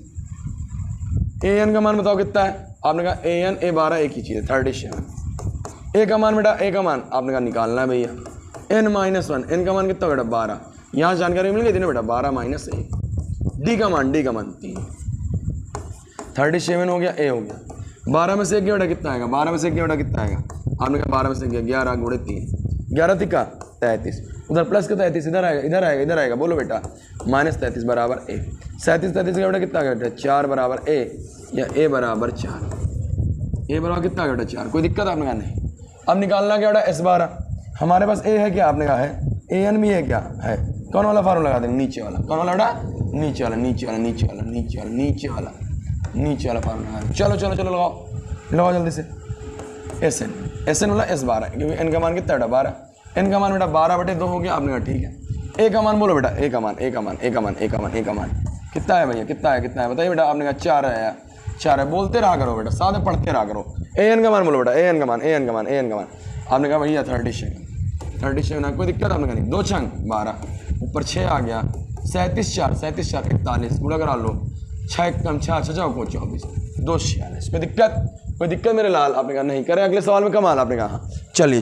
an का मान बताओ कितना है, आपने कहा AN A 12 एक ही चीज़ है 37, A का मान बेटा, A का मान आपने कहा निकालना है भैया, n-1, n का मान कितना बेटा 12, यहाँ जानकारी मिल गई थी ना बेटा 12 - 1, D का मान 3, 37 हो गया, A हो गया, 12 में से 1 बेटा कितना आएगा, 12 में से 1 बेटा कितना आएगा, आपने कहा 12 में से 11 गुणे 3, 11 तिका 33, उधर प्लस का 33 इधर आएगा, बोलो बेटा -33 बराबर A, 37 का बेटा कितना आ गया बेटा 4 बराबर A, या A बराबर 4, A बराबर कितना आ गया बेटा 4, कोई दिक्कत आपने कहा नहीं। अब निकालना क्या बेटा S12, हमारे पास ए है क्या, आपने कहा है AN भी है क्या है, कौन वाला फार्मूला लगा देंगे, नीचे वाला, कौन वाला बेटा, नीचे वाला नीचे वाला नीचे वाला नीचे वाला नीचे वाला नीचे वाला फार्मूला। चलो चलो चलो लगाओ जल्दी से। SN वाला S12, क्योंकि n का मान कितना बेटा 12, n का मान बेटा 12/2 हो गया। आपने कहा ठीक है। a का मान बोलो बेटा, a का मान कितना है भैया, कितना है बताइए बेटा। आपने कहा 4 है, बोलते रहा करो बेटा, साथ में पढ़ते रहा करो। an का मान बोलो बेटा, an का मान। आपने कहा भैया 37 कोई दिक्कत, आपने कहा नहीं। 2 छंग 12, ऊपर 6 आ गया, 37 4 41, गुणा करा लो, 6 कम 6 को 24, 2 46। कोई दिक्कत मेरे लाल, आपने कहा नहीं। करें अगले सवाल में कमाल, आपने कहा हाँ। चलिए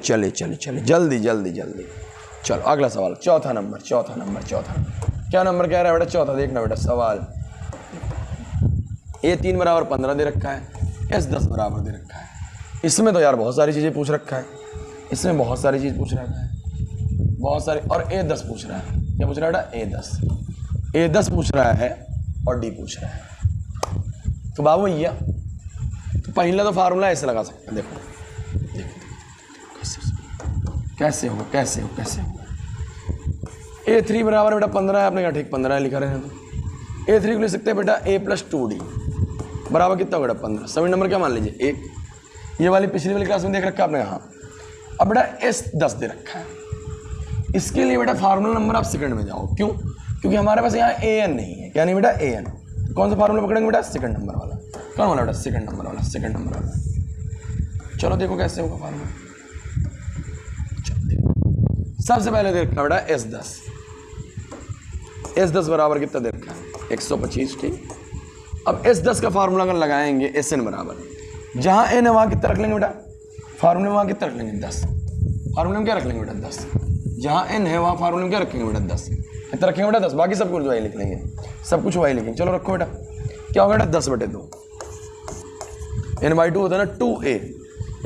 जल्दी चलो अगला सवाल, चौथा नंबर। क्या नंबर कह रहा है बेटा, चौथा। देखना बेटा सवाल, A3 बराबर 15 दे रखा है, S10 बराबर दे रखा है। इसमें तो यार बहुत सारी चीज़ें पूछ रखा है, इसमें बहुत सारी चीज़ पूछ रखा है, बहुत सारी। और A10 पूछ रहा है, क्या पूछ रहा है बेटा, A10 पूछ रहा है और D पूछ रहा है। तो बाबू भैया तो पहला तो फार्मूला ऐसे लगा सकते हैं। देखो कैसे होगा। A3 बराबर बेटा 15 है, आपने कहा ठीक 15 है, लिखा रहे हैं। तो A3 को लिख सकते हैं बेटा A + 2D बराबर कितना होगा बेटा 15। सभी नंबर क्या मान लीजिए 1। ये वाली पिछली वाली क्लास में देख रखा है आपने, हाँ। अब बेटा S10 दे रखा है, इसके लिए बेटा फार्मूला नंबर आप सेकंड में जाओ। क्यों? क्योंकि हमारे पास यहाँ AN नहीं है। क्या नहीं बेटा, AN। कौन सा फार्मूला पकड़ेंगे बेटा, सेकंड नंबर वाला। कौन वाला बेटा, सेकंड नंबर वाला। चलो देखो कैसे होगा फार्मूला। सबसे पहले दे रखा बेटा S10 बराबर कितना दे रखा है 125, ठीक। अब S10 का फार्मूला अगर लगाएंगे SN बराबर, जहाँ n है वहाँ कितना रख लेंगे बेटा, फार्मूले में वहाँ कितना रख लेंगे 10। फार्मूले में क्या रख लेंगे बेटा 10, जहाँ n है वहाँ फार्मूले में क्या रखेंगे बेटा 10, कितना रखेंगे बेटा 10। बाकी सब कुछ वही लिख लेंगे, सब कुछ वही लिखेंगे। चलो रखो बेटा, क्या होगा बेटा 10/2। n/2 होता है ना 2a,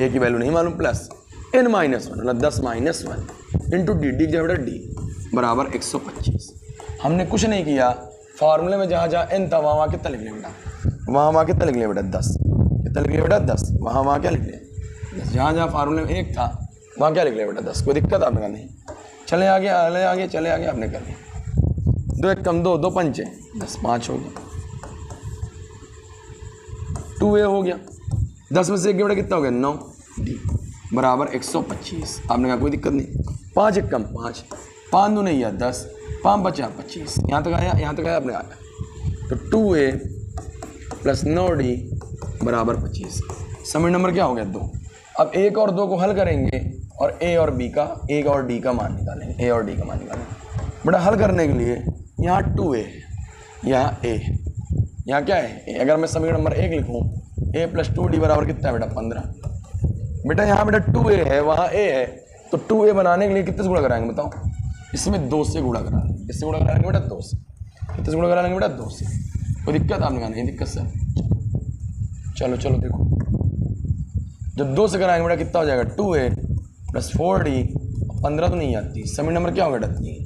a की वैल्यू नहीं मालूम, प्लस n - 1 मतलब 10 - 1 इंटू डी क्या बेटा d बराबर 125। हमने कुछ नहीं किया, फार्मूले में जहाँ जहाँ n था वहाँ कितना लिख लिया बेटा, वहाँ कितना लिख लिया बेटा 10, कितना लिख लिया बेटा 10, वहाँ क्या लिख लिया 10। जहाँ फार्मूले में 1 था वहाँ क्या लिख लिया बेटा 10। कोई दिक्कत आपने कहा नहीं। चले आगे आपने कर लिया। 2 1 कम 2, 2 पंचे 10, 5 हो गया, 2a हो गया। 10 में से 1 बेटा कितना हो गया 9, d बराबर 125। आपने कहा कोई दिक्कत नहीं। 5 1 कम 5, 5 2 नहीं 10, 5 बचा 25। यहाँ तक आया आपने आया। तो 2a + 9d बराबर 25। समीकरण नंबर क्या हो गया 2। अब 1 और 2 को हल करेंगे और a और b का, a और d का मान निकालेंगे, a और d का मान निकालेंगे। बेटा हल करने के लिए यहाँ 2a है, यहाँ a, यहाँ क्या है a। अगर मैं समीकरण नंबर 1 लिखूँ a + 2d बराबर कितना है बेटा 15। बेटा यहाँ बेटा 2a है, वहाँ a है, तो 2a बनाने के लिए कितने से गुणा कराएंगे बताओ, इसमें 2 से गुणा करा लेंगे। इससे गुणा करा लेंगे बेटा 2 से, कितने से गुणा करा लेंगे बेटा 2 से। कोई दिक्कत आपने कहा नहीं दिक्कत सर। चलो देखो, जब 2 से कराएंगे बेटा कितना हो जाएगा 2a + 4d, 15 तो नहीं आती। समीकरण नंबर क्या हो गया 3।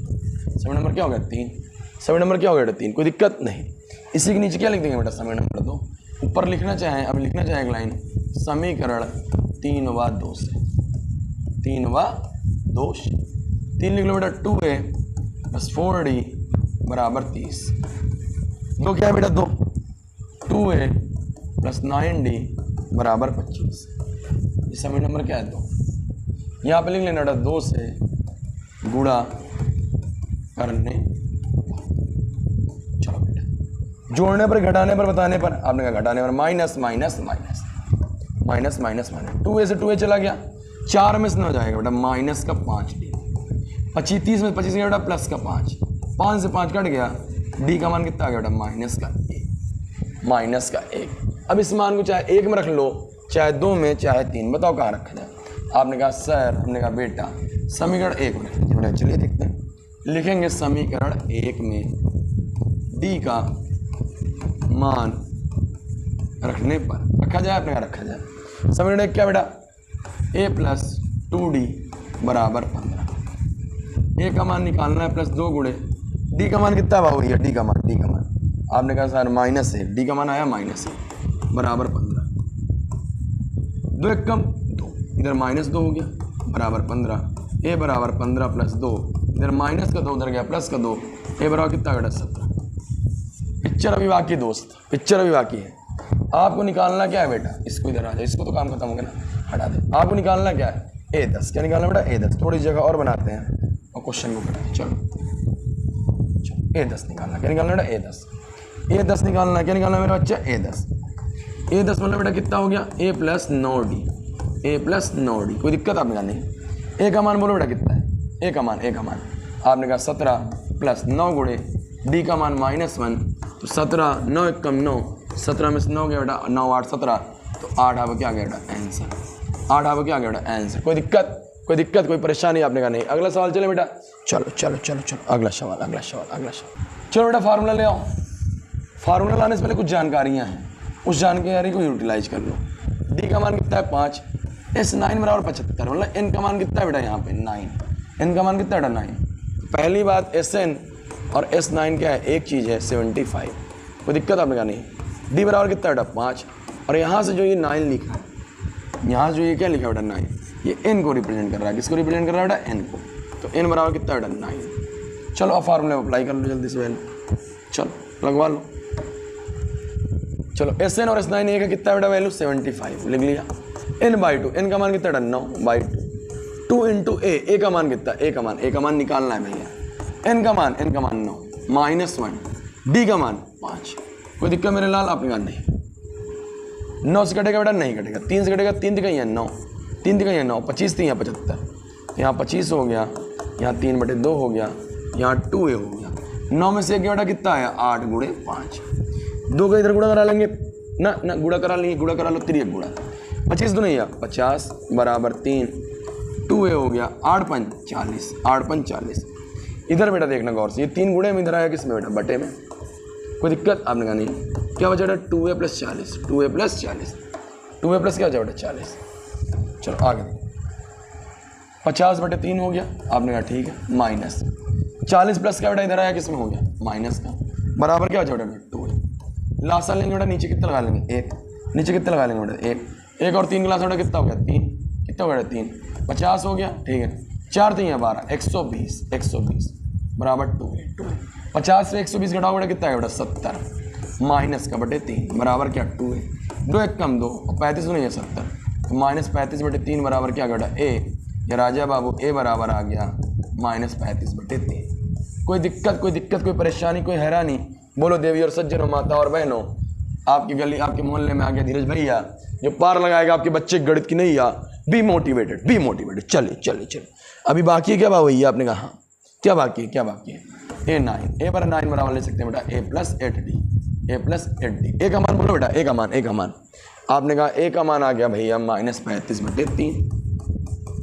समीकरण नंबर क्या हो गया 3। समीकरण नंबर क्या हो गया 3। कोई दिक्कत नहीं। इसी के नीचे क्या लिख देंगे बेटा समीकरण नंबर 2। ऊपर लिखना चाहें, अब लिखना चाहें एक लाइन, समीकरण 3 व 2 से, 3 व 2 से 3 लिख लो बेटा 2a + 4d बराबर 30। 2 क्या है बेटा 2, 2a + 9d बराबर 25। ये समीकरण नंबर क्या है 2। यहाँ पे लिख लेना बेटा 2 से गुणा करने, चलो बेटा जोड़ने पर, घटाने पर, बताने पर। आपने कहा घटाने पर माइनस 2a से 2a चला गया, 4 में से ना हो जाएगा बेटा माइनस का 5d, 25 में 25 गया बेटा प्लस का 5, 5 से 5 कट गया, d का मान कितना आ गया बेटा माइनस का 1। अब इस मान को चाहे 1 में रख लो, चाहे 2 में, चाहे 3, बताओ कहाँ रखा जाए। आपने कहा सर, हमने कहा बेटा समीकरण 1 में रख लीजिए। चलिए देखते हैं, लिखेंगे समीकरण 1 में d का मान रखने पर, रखा जाए, आपने कहा रखा जाए। समीकरण 1 क्या बेटा a + 2d बराबर 15। a का मान निकालना है, +2 गुणे d का मान कितना है बाबू, d का मान आपने कहा सर -1, d का मान आया -1 बराबर 15। 2 1 कम 2, इधर -2 हो गया बराबर 15, ए बराबर 15 + 2, इधर माइनस का 2 उधर गया प्लस का 2, ए बराबर कितना घटा 17। पिक्चर अभी बाकी है दोस्त, पिक्चर अभी बाकी है। आपको निकालना क्या है बेटा, इसको इधर आ जाए, इसको तो काम खत्म हो गया ना, हटा दे। आपको निकालना क्या है, A10। क्या निकालना बेटा, A10। थोड़ी जगह और बनाते हैं और क्वेश्चन को करें। चलो A10 निकालना, क्या निकालना बेटा, A10 निकालना, क्या निकालना मेरा बच्चा, A10 मतलब बेटा कितना हो गया, A + 9D, A + 9D। कोई दिक्कत आपने कहा नहीं। ए का मान बोलो बेटा कितना है, ए का मान आपने कहा 17 + 9 गुणे D का मान -1, तो 17, 9 × 9, 17 में से 9 गया बेटा, 9 8 17, तो 8 आपका क्या गया बेटा आंसर, 8 आपका क्या गया बेटा आंसर। कोई दिक्कत कोई परेशानी आपने कहा नहीं। अगला सवाल चले बेटा, चलो अगला सवाल। चलो बेटा फार्मूला ले आओ। फार्मूला लाने से पहले कुछ जानकारियाँ हैं, उस जानकारी को यूटिलाइज कर लो। डी का मान कितना है 5, S9 बराबर 75, मतलब n का मान कितना है बेटा यहाँ पे 9, n का मान कितना है बेटा 9। पहली बात Sn और S9 क्या है, एक चीज़ है 75। कोई दिक्कत आपने कहा नहीं। डी बराबर कितना है बेटा 5, और यहाँ से जो ये 9 लिखा है, यहाँ जो ये क्या लिखा है बेटा 9, ये n को रिप्रेजेंट कर रहा है। किसको रिप्रेजेंट कर रहा है बेटा, n को। तो n बराबर कितना है बेटा 9। चलो अब फार्मूले में अप्लाई कर लो जल्दी से पहले, चलो लगवा लो। चलो Sn और S9 एक है, कितना बेटा वैल्यू 75 लिख लिया। n/2, n का मान कितना बेटा 9/2, 2 × a का मान कितना, a का मान निकालना है भैया। n का मान 9 -1, d का मान 5। कोई दिक्कत मेरे लाल आपने कहा नहीं। 9 से कटेगा बेटा नहीं कटेगा, 3 से कटेगा, 3 तिकैया 9, 3 तिकैया 9, 25 3 75, यहाँ 25 हो गया, यहाँ 3/2 हो गया, यहाँ 2a हो गया। 9 में से एक बेटा कितना आया 8 × 5, 2 का इधर गुणा करा लेंगे ना गुणा करा लेंगे, गुणा करा लो, 3 गुणा 25 2 नहीं 50 बराबर 3, 2a हो गया, 8 × 5 40, 8 × 5 40। इधर बेटा देखना गौर से, ये 3 गुणे में इधर आया किसमें बेटा, बटे में। कोई दिक्कत आपने कहा नहीं। क्या बचा बेटा 2a + 40, 2a + 40, 2a प्लस क्या बचा बेटा 40। चलो आगे 50/3 हो गया, आपने कहा ठीक है, माइनस 40 प्लस क्या बेटा इधर आया किसमें हो गया, माइनस का, बराबर क्या बचा बेटा 2। लासा लेंगे बेटा, नीचे कितना लगा लेंगे 1, नीचे कितना लगा लेंगे बेटा 1 और 3 क्लास बेटा कितना हो गया 3, कितना हो गया 3, 50 हो गया, ठीक है। 4 3 12, 120 बराबर 2 50 से 120 घटाओ बेटा कितना है बेटा 70, माइनस का बटे 3 बराबर क्या 2 है, 2 1 कम 2 और 35 नहीं है 70, तो -35/3 बराबर क्या बेटा a, या राजा बाबू a बराबर आ गया -35/3। कोई दिक्कत कोई परेशानी कोई हैरानी, बोलो देवी और सज्जनों, माता और बहनों। आपकी गली आपके मोहल्ले में आ गया धीरज भैया, जो पार लगाएगा आपके बच्चे गणित की नहीं, या बी मोटिवेटेड। चलिए अभी बाकी है क्या भैया, आपने कहा हाँ, क्या बाकी है A9, a पर 9 बराबर ले सकते हैं बेटा a + 8d, a का मान बोलो बेटा, a का मान आपने कहा a का मान आ गया भैया -35/3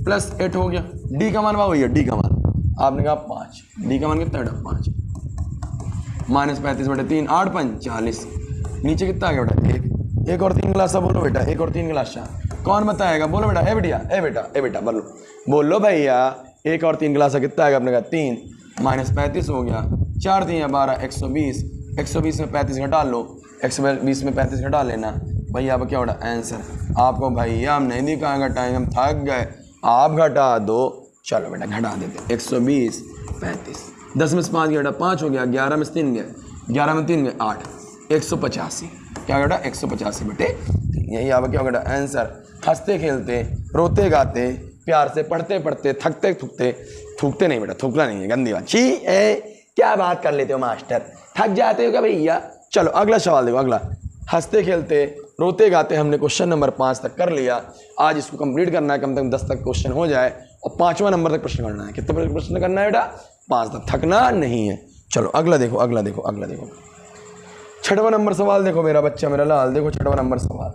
प्लस 8 हो गया। d का मान भैया, d का मान आपने कहा 5, d का मान कितना बेटा 5, -35/3, 8 × 5 40, नीचे कितना आ गया बेटा 1 और 3 गिलासा बोलो बेटा, 1 और 3 गिलासा कौन बताएगा, बोलो बेटा ए बेटा बोलो भैया, 1 और 3 गिलासा कितना आएगा, आपने कहा 3, -35 हो गया, 4 3 12, 120 में 35 घटा लो, 120 में 35 घटा लेना भैया, अब क्या होगा आंसर। आपको भैया हम नहीं दिखाएंगे, टाइम हम थक गए, आप घटा दो। चलो बेटा घटा देते, 120 35, 10 में से 5 गया बेटा 5 हो गया, 11 में से 3 गया, 11 में 3 गए 8, 185 क्या बेटा 185/3। यही आपका क्या बेटा आंसर। हंसते खेलते रोते गाते प्यार से पढ़ते पढ़ते थकते थूकते नहीं बेटा, थूकना नहीं है, गंदी बात। क्या बात कर लेते हो मास्टर, थक जाते हो क्या भैया। चलो अगला सवाल देखो, अगला हंसते खेलते रोते गाते हमने क्वेश्चन नंबर 5 तक कर लिया। आज इसको कंप्लीट करना है, कम से कम 10 तक क्वेश्चन हो जाए और 5वां नंबर तक प्रश्न करना है। कितने प्रश्न करना है बेटा 5 तक, थकना नहीं है। चलो अगला देखो 6वां नंबर सवाल देखो मेरा बच्चा मेरा लाल, देखो 6वां नंबर सवाल।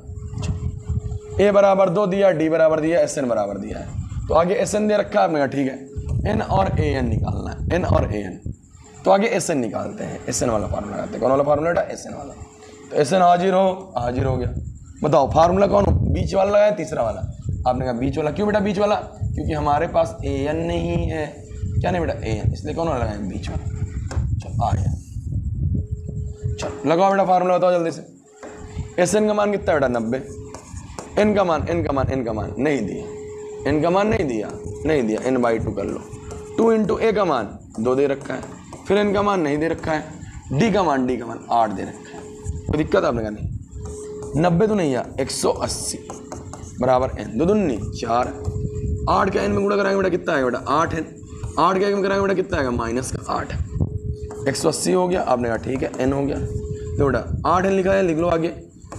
a बराबर 2 दिया, d बराबर दिया, Sn बराबर दिया है, तो आगे Sn दे रखा है आपने, ठीक है। n और an निकालना है, n और an, तो आगे Sn निकालते हैं। Sn वाला फार्मूला लगाते हैं, कौन वाला फार्मूला बेटा Sn वाला। तो Sn हाजिर हो गया। बताओ फार्मूला कौन, बीच वाला लगाया तीसरा वाला, आपने कहा बीच वाला। क्यों बेटा बीच वाला, क्योंकि हमारे पास an नहीं है, क्या नहीं बेटा an, इसलिए कौन वाला लगाया बीच वाला। चलो आ गया, चलो लगाओ बेटा फार्मूला, बताओ जल्दी से। Sn का मान कितना बेटा 90, n का मान नहीं दिए, एन का मान नहीं दिया, नहीं दिया, n बाई 2 कर लो। 2 इंटू ए का मान 2 दे रखा है, फिर n का मान नहीं दे रखा है, d का मान 8 दे रखा है। कोई दिक्कत आपने कहा नहीं। 90 तो नहीं है, 180 बराबर n, 2 दूनी 4, 8 का n में गुणा कराएंगे बेटा कितना आएगा बेटा 8 n, 8 का n में कराएंगे बेटा कितना आएगा -8, 180 हो गया। आपने कहा ठीक है n हो गया, तो बेटा 8 n लिखा है, लिख लो आगे।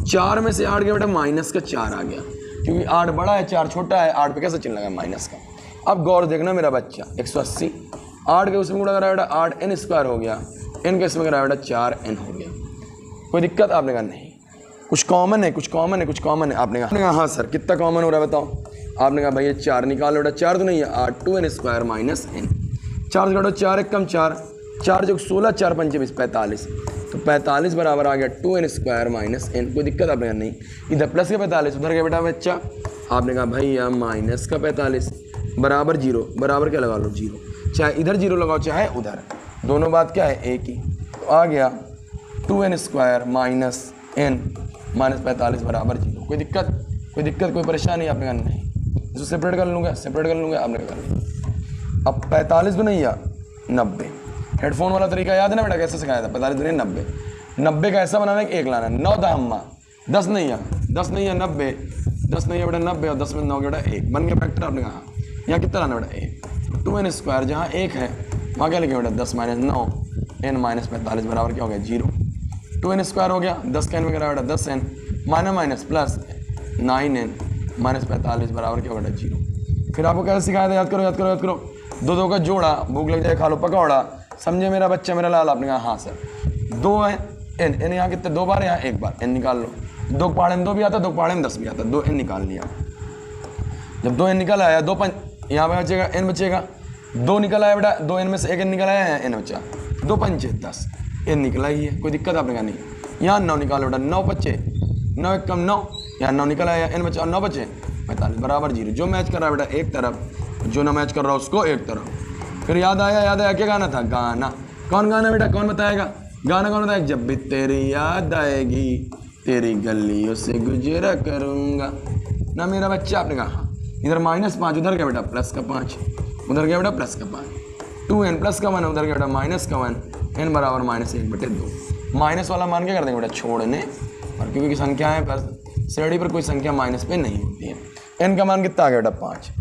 4 में से 8 गया बेटा -4 आ गया, क्योंकि 8 बड़ा है 4 छोटा है, 8 पे कैसे चिन्ह लगा माइनस का। अब गौर देखना मेरा बच्चा, 180 8 के उसमें गुणा करा बेटा 8n² हो गया, n के इसमें करा बेटा 4n हो गया। कोई दिक्कत आपने कहा नहीं। कुछ कॉमन है, कुछ कॉमन है, कुछ कॉमन है। आपने कहा हाँ सर कितना कॉमन हो रहा है बताओ। आपने कहा भाई ये 4 निकालो बेटा, 4 तो नहीं है 8 2n² -n, 4 से काटो 4 1 कम 4, 4 जो 16, 4 5 20 45, तो 45 बराबर आ गया 2n² -n। कोई दिक्कत आपने कहा नहीं। इधर प्लस का 45 उधर गया बेटा बच्चा। आपने कहा भैया माइनस का 45 बराबर 0, बराबर क्या लगा लो 0, चाहे इधर 0 लगाओ चाहे उधर, दोनों बात क्या है एक ही। तो आ गया 2n² -n -45 बराबर 0। कोई दिक्कत, कोई दिक्कत, कोई परेशानी आपने कहा नहीं। इसको सेपरेट कर लूँगा, सेपरेट कर लूँगा, आपने कहा अब 45 तो नहीं या 90। हेडफोन वाला तरीका याद है ना बेटा कैसे सिखाया था, 45 तो नहीं 90, 90 का ऐसा बनाना है कि 1 लाना है। 9 दहम्मा 10 नहीं है, 10 नहीं है 90, 10 नहीं है बेटा 90 और 10 में 9 बेटा 1 बन गया फैक्टर। आपने कहा यहाँ कितना लाना बेटा 1, 2n² जहाँ 1 है वहाँ क्या लिखे बेटा 10 - 9 n -45 बराबर क्या हो गया 0। 2n² हो गया, 10 का n में करा बेटा 10n माइनस प्लस 9n -45 बराबर क्या हो गया 0। फिर आपको कैसे सिखाया था, याद करो याद करो याद करो। 2 2 का जोड़ा, भूख लग जाए खा लो पकौड़ा, समझे मेरा बच्चा मेरा लाल। आपने कहा हाँ सर। 2 है n यहाँ कितने 2 बार, यहाँ 1 बार, n निकाल लो। 2 पहाड़े में 2 भी आता, 2 पहाड़े में 10 भी आता, 2n निकाल लिया। जब 2n निकल आया 2 5 यहाँ पे बचेगा n बचेगा, 2 निकल आया बेटा 2n में से 1 n निकल आया n बचा, 2 5 10 n निकला ही है। कोई दिक्कत आपने कहा नहीं। यहाँ 9 निकालो बेटा, 9 बचे, 9 1 कम 9, यहाँ 9 निकल आया n बचा और 9 बचे 45 बराबर 0। जो मैच कर रहा है बेटा एक तरफ, जो ना मैच कर रहा है उसको एक तरफ। फिर याद आया क्या गाना था, गाना कौन गाना बेटा कौन बताएगा, गाना कौन बताएगा। जब भी तेरी याद आएगी तेरी गलियों से गुजरा करूँगा ना मेरा बच्चा। आपने कहा हाँ। इधर -5 उधर गया बेटा प्लस का 5, उधर गया बेटा प्लस का 5, 2n प्लस का 1 उधर गया बेटा माइनस का 1, n बराबर -1/2। माइनस वाला मान क्या कर देंगे बेटा छोड़ने, और क्योंकि संख्या है पर श्रेणी पर कोई संख्या माइनस पे नहीं होती है। n का मान कितना आ गया बेटा 5,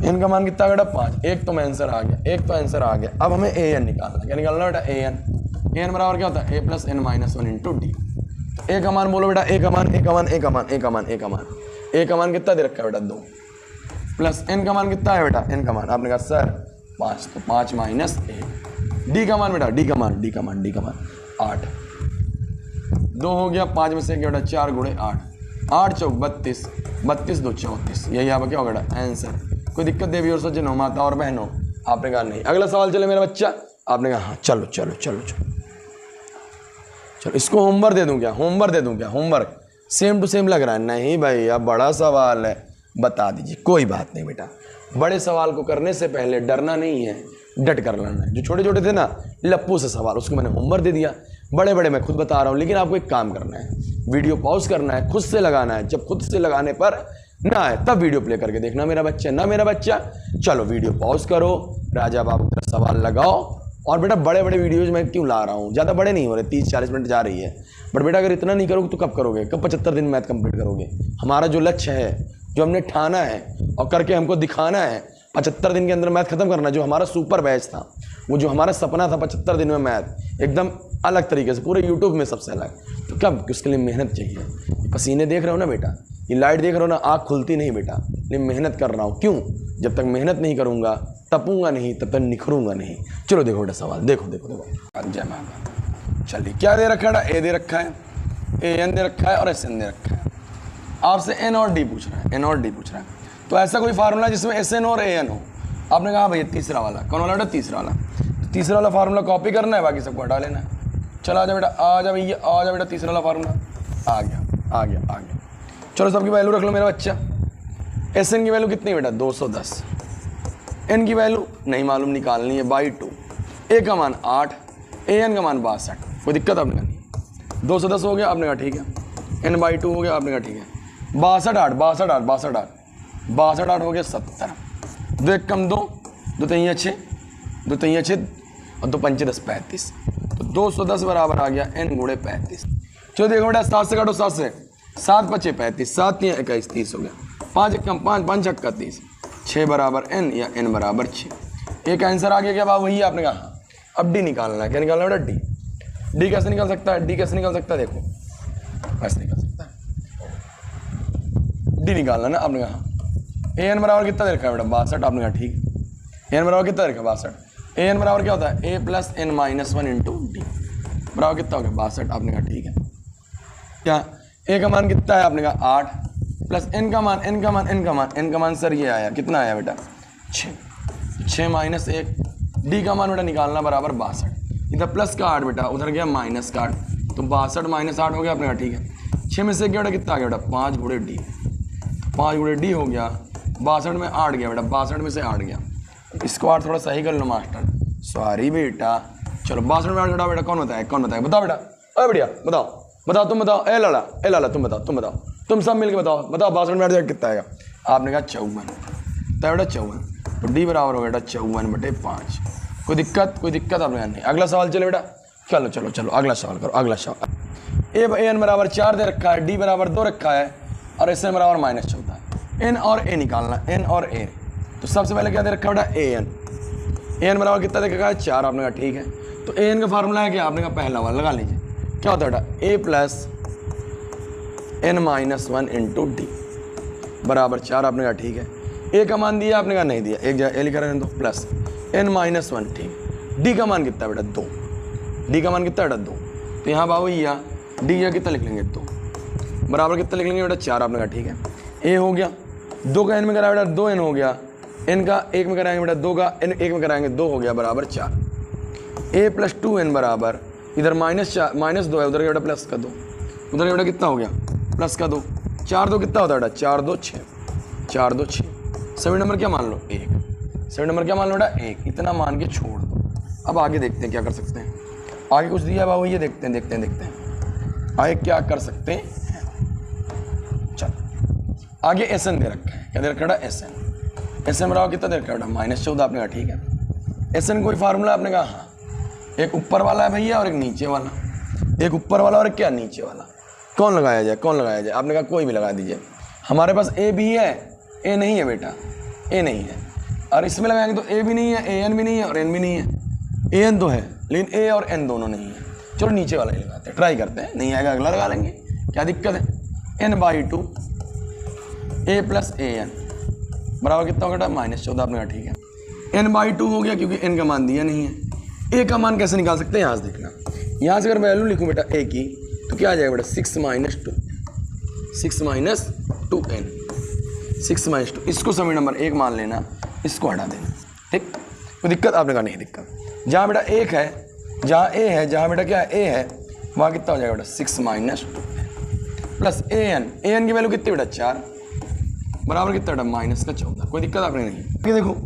n का मान कितना आ गया बेटा 5। एक तो आंसर आ गया, एक तो आंसर आ गया। अब हमें an निकालना, क्या निकालना बेटा an बराबर क्या होता है a + n - 1 × d। a का मान बोलो बेटा, a का मान a का मान कितना दे रखा है बेटा 2, प्लस n का मान कितना है बेटा n का मान। आपने कहा सर 5, तो 5 - 1। d का मान बेटा d का मान 8, 2 हो गया, 5 में से बेटा 4 × 8, 8 चौक 32, 32 2 34। यही यहाँ पर क्या होगा बेटा आंसर। कोई दिक्कत देवी और सज्जनों माता और बहनों। आपने कहा नहीं। अगला सवाल चले मेरा बच्चा। आपने कहा हाँ चलो चलो चलो चलो चलो। इसको होमवर्क दे दूं क्या, होमवर्क दे दूं क्या, होमवर्क सेम टू सेम लग रहा है। नहीं भाई अब बड़ा सवाल है, बता दीजिए। कोई बात नहीं बेटा, बड़े सवाल को करने से पहले डरना नहीं है, डट कर लेना है। जो छोटे छोटे थे ना लप्पू से सवाल, उसको मैंने होमवर्क दे दिया। बड़े बड़े मैं खुद बता रहा हूँ, लेकिन आपको एक काम करना है, वीडियो पॉज करना है, खुद से लगाना है। जब खुद से लगाने पर ना आए तब वीडियो प्ले करके देखना मेरा बच्चा, ना मेरा बच्चा। चलो वीडियो पॉज करो, राजा बाबू का सवाल लगाओ। और बेटा बड़े बड़े वीडियोज मैं क्यों ला रहा हूँ, ज़्यादा बड़े नहीं हो रहे, 30-40 मिनट जा रही है। बट बेटा अगर इतना नहीं करोगे तो कब करोगे, कब 75 दिन मैथ कंप्लीट करोगे। हमारा जो लक्ष्य है, जो हमने ठाना है और करके हमको दिखाना है, 75 दिन के अंदर मैथ खत्म करना। जो हमारा सुपर बैच था, वो जो हमारा सपना था 75 दिन में मैथ एकदम अलग तरीके से पूरे यूट्यूब में सबसे अलग। तो कब, उसके लिए मेहनत चाहिए। पसीने देख रहे हो ना बेटा, ये लाइट देख रहे हो ना, आँख खुलती नहीं बेटा, लेकिन मेहनत कर रहा हूँ। क्यों, जब तक मेहनत नहीं करूँगा, तपूंगा नहीं, तब तक निखरूंगा नहीं। चलो देखो बेटा सवाल, देखो देखो देखो। जय माता। चलिए क्या दे रखा है, ए दे रखा है, an दे रखा है और sn दे रखा है। आपसे n और d पूछ रहा है, n और d पूछ रहा है। तो ऐसा कोई फार्मूला जिसमें sn और an हो। आपने कहा भैया तीसरा वाला, कौन वाला बेटा, तीसरा वाला। तो तीसरा वाला फार्मूला कॉपी करना है, बाकी सबको हटा लेना है। चलो आ जा बेटा, आ जा भैया, आ जा बेटा। तीसरा वाला फार्मूला आ गया आ गया आ गया। चलो सबकी वैल्यू रख लो मेरा बच्चा। sn की वैल्यू कितनी बेटा 210, n की वैल्यू नहीं मालूम, निकालनी है /2। a का मान 8, an का मान 62। कोई दिक्कत आपने कहा नहीं। 210 हो गया, आपने कहा ठीक है। n/2 हो गया, आपने कहा ठीक है। 62 8 62 8 62 8 62 8 हो गया 70, 2 1 कम 2, 2 3 6, 2 3 6 और 2 5 10 35, तो 210 बराबर आ गया n गुणे 35। चलो देखो बेटा 7 से काटो 7 से, 7 5 35, 7 3 21 30 हो गया, 5 1 5 5 6 30, 6 बराबर n या n बराबर 6। एक आंसर आ गया क्या बाबू, वही आपने कहा। अब डी निकालना है, क्या निकालना है बेटा, डी। डी कैसे निकल सकता है, डी कैसे निकल सकता है, देखो ऐसे निकल सकता है, डी निकालना ना आपने कहा। ए एन बराबर कितना दे रखा है बेटा, 62, आपने कहा ठीक। ए एन बराबर कितना दे रखा है, 62। ए एन बराबर क्या होता है, A plus N minus 1 into D, बराबर कितना हो गया 62, आपने कहा ठीक है। क्या ए का मान कितना है, आपने कहा 8 प्लस एन का मान, एन का मान, एन का मान, एन का मान सर ये आया, कितना आया बेटा 6, 6 माइनस 1, डी का मान बेटा निकालना बराबर 62, इधर प्लस का 8 बेटा, उधर गया माइनस का 8, तो 62 माइनस 8 हो गया, आपने कहा ठीक है। 6 में से क्या बेटा कितना आ गया बेटा, 5 गुणे डी, 5 गुणे डी हो गया, 62 में 8 गया बेटा, 62 में से 8 गया। इसको 8 थोड़ा सही कर लो मास्टर, सॉरी बेटा। चलो 62 में 8 घटा बेटा, कौन बताए, कौन बताए, बताओ बेटा, अरे बढ़िया बताओ, बताओ तुम बताओ, ए लाला तुम बताओ, तुम बताओ, तुम सब मिलके बताओ, बताओ 62 में 8 कितना आएगा, आपने कहा 54, तो बेटा 54, तो डी बराबर हो बेटा 54/5। कोई दिक्कत आपने कहा नहीं। अगला सवाल चलो बेटा, चलो चलो चलो अगला सवाल करो, अगला सवाल। ए एन बराबर 4 दे रखा है, डी बराबर 2 रखा है और एस एन बराबर -14 है। एन और ए निकालना, एन और ए, तो सबसे पहले क्या दे रखा है बेटा, ए एन बराबर कितना दे रखा है 4, आपने कहा ठीक है। तो ए एन का फार्मूला है क्या, आपने कहा पहला वाला लगा लीजिए, क्या होता है बेटा A plus N minus 1 into D बराबर 4, आपने कहा ठीक है। ए का मान दिया, आपने कहा नहीं दिया, एक जगह ए लिखा रहने दो, प्लस एन माइनस 1, ठीक। डी का मान कितना बेटा 2, डी का मान कितना बेटा 2, तो यहाँ बाबू या डी या कितना लिख लेंगे 2 बराबर कितना लिख लेंगे बेटा 4, आपने कहा ठीक है। ए हो गया, 2 का एन में कराया बेटा 2 एन हो गया, एन का 1 में कराएंगे बेटा 2 का एन 1 में कराएंगे 2 हो गया बराबर 4। ए प्लस 2 एन बराबर, इधर -2 है, उधर बेटा प्लस का 2, उधर बेटा कितना हो गया प्लस का 2, 4 2 कितना होता है बेटा 4 2 6, 4 2 6। सभी नंबर क्या मान लो 1, सभी नंबर क्या मान लो बेटा 1, इतना मान के छोड़ दो। अब आगे देखते हैं क्या कर सकते हैं, आगे कुछ दिया बाबू, ये देखते हैं आगे क्या कर सकते हैं। चलो आगे एस एन दे रखा है, क्या दे रखा है एस एन बराबर कितना दे रखा है बेटा -14, आपने कहा ठीक है। एस एन कोई फार्मूला, आपने कहा हाँ, एक ऊपर वाला है भैया और एक नीचे वाला, एक ऊपर वाला और क्या नीचे वाला, कौन लगाया जाए, आपने कहा कोई भी लगा दीजिए। हमारे पास ए भी है, ए नहीं है बेटा, ए नहीं है, और इसमें लगाएंगे तो ए भी नहीं है, ए एन भी नहीं है और एन भी नहीं है, ए एन तो है लेकिन ए और एन दोनों नहीं है। चलो नीचे वाला ही लगाते हैं, ट्राई करते हैं, नहीं आएगा अगला लगा लेंगे, क्या दिक्कत है। n/2 A plus A N बराबर कितना होगा -14, आपने कहा ठीक है। n/2 हो गया क्योंकि n का मान दिया नहीं है। ए का मान कैसे निकाल सकते हैं, यहाँ से देखना, यहाँ से अगर वैल्यू लिखूँ बेटा ए की तो क्या आ जाएगा बेटा 6 - 2, 6 - 2n, 6 - 2, इसको सभी नंबर 1 मान लेना, इसको हटा देना, ठीक। कोई दिक्कत, आपने कहा नहीं दिक्कत। जहाँ बेटा 1 है, जहाँ ए है, जहाँ बेटा क्या है ए है, वहाँ कितना हो जाएगा बेटा 6 - 2 प्लस ए एन की वैल्यू कितनी बेटा 4 बराबर कितना बेटा -14। कोई दिक्कत आपने नहीं। ये देखो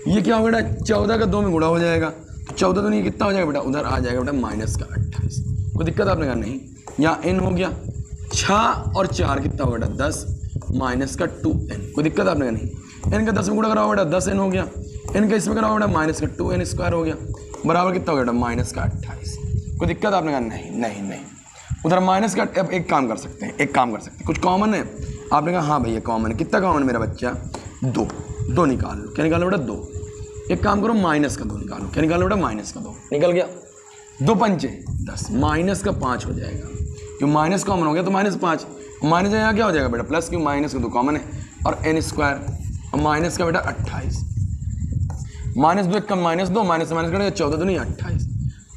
ये क्या हो बेटा 14 का 2 में गुणा हो जाएगा, तो 14 तो नहीं कितना हो जाएगा बेटा, उधर आ जाएगा बेटा -28। कोई दिक्कत आपने कहा नहीं। यहाँ n हो गया 6 और 4 कितना होगा बेटा 10 -2n। कोई दिक्कत आपने कहा नहीं। n का 10 में गुणा कराओ बेटा 10n हो गया, n का इसमें कराओ बेटा -2n² हो गया बराबर कितना होगा बेटा -28। कोई दिक्कत आपने कहा नहीं। उधर माइनस का, अब एक काम कर सकते हैं, कुछ कॉमन है, आपने कहा हाँ भैया कॉमन है। कितना कॉमन है मेरा बच्चा 2 निकाल लो, क्या निकालो बेटा 2। एक काम करो माइनस का 2 निकालो, क्या निकालो बेटा -2 निकल गया, 2 पंचे 10, -5 हो जाएगा, क्यों माइनस कॉमन हो गया तो -5, माइनस यहाँ क्या हो जाएगा बेटा प्लस, क्यों माइनस का 2 कॉमन है, और n² और माइनस का बेटा 28, -2 कम -2 माइनस करेंगे 14 तो नहीं 28,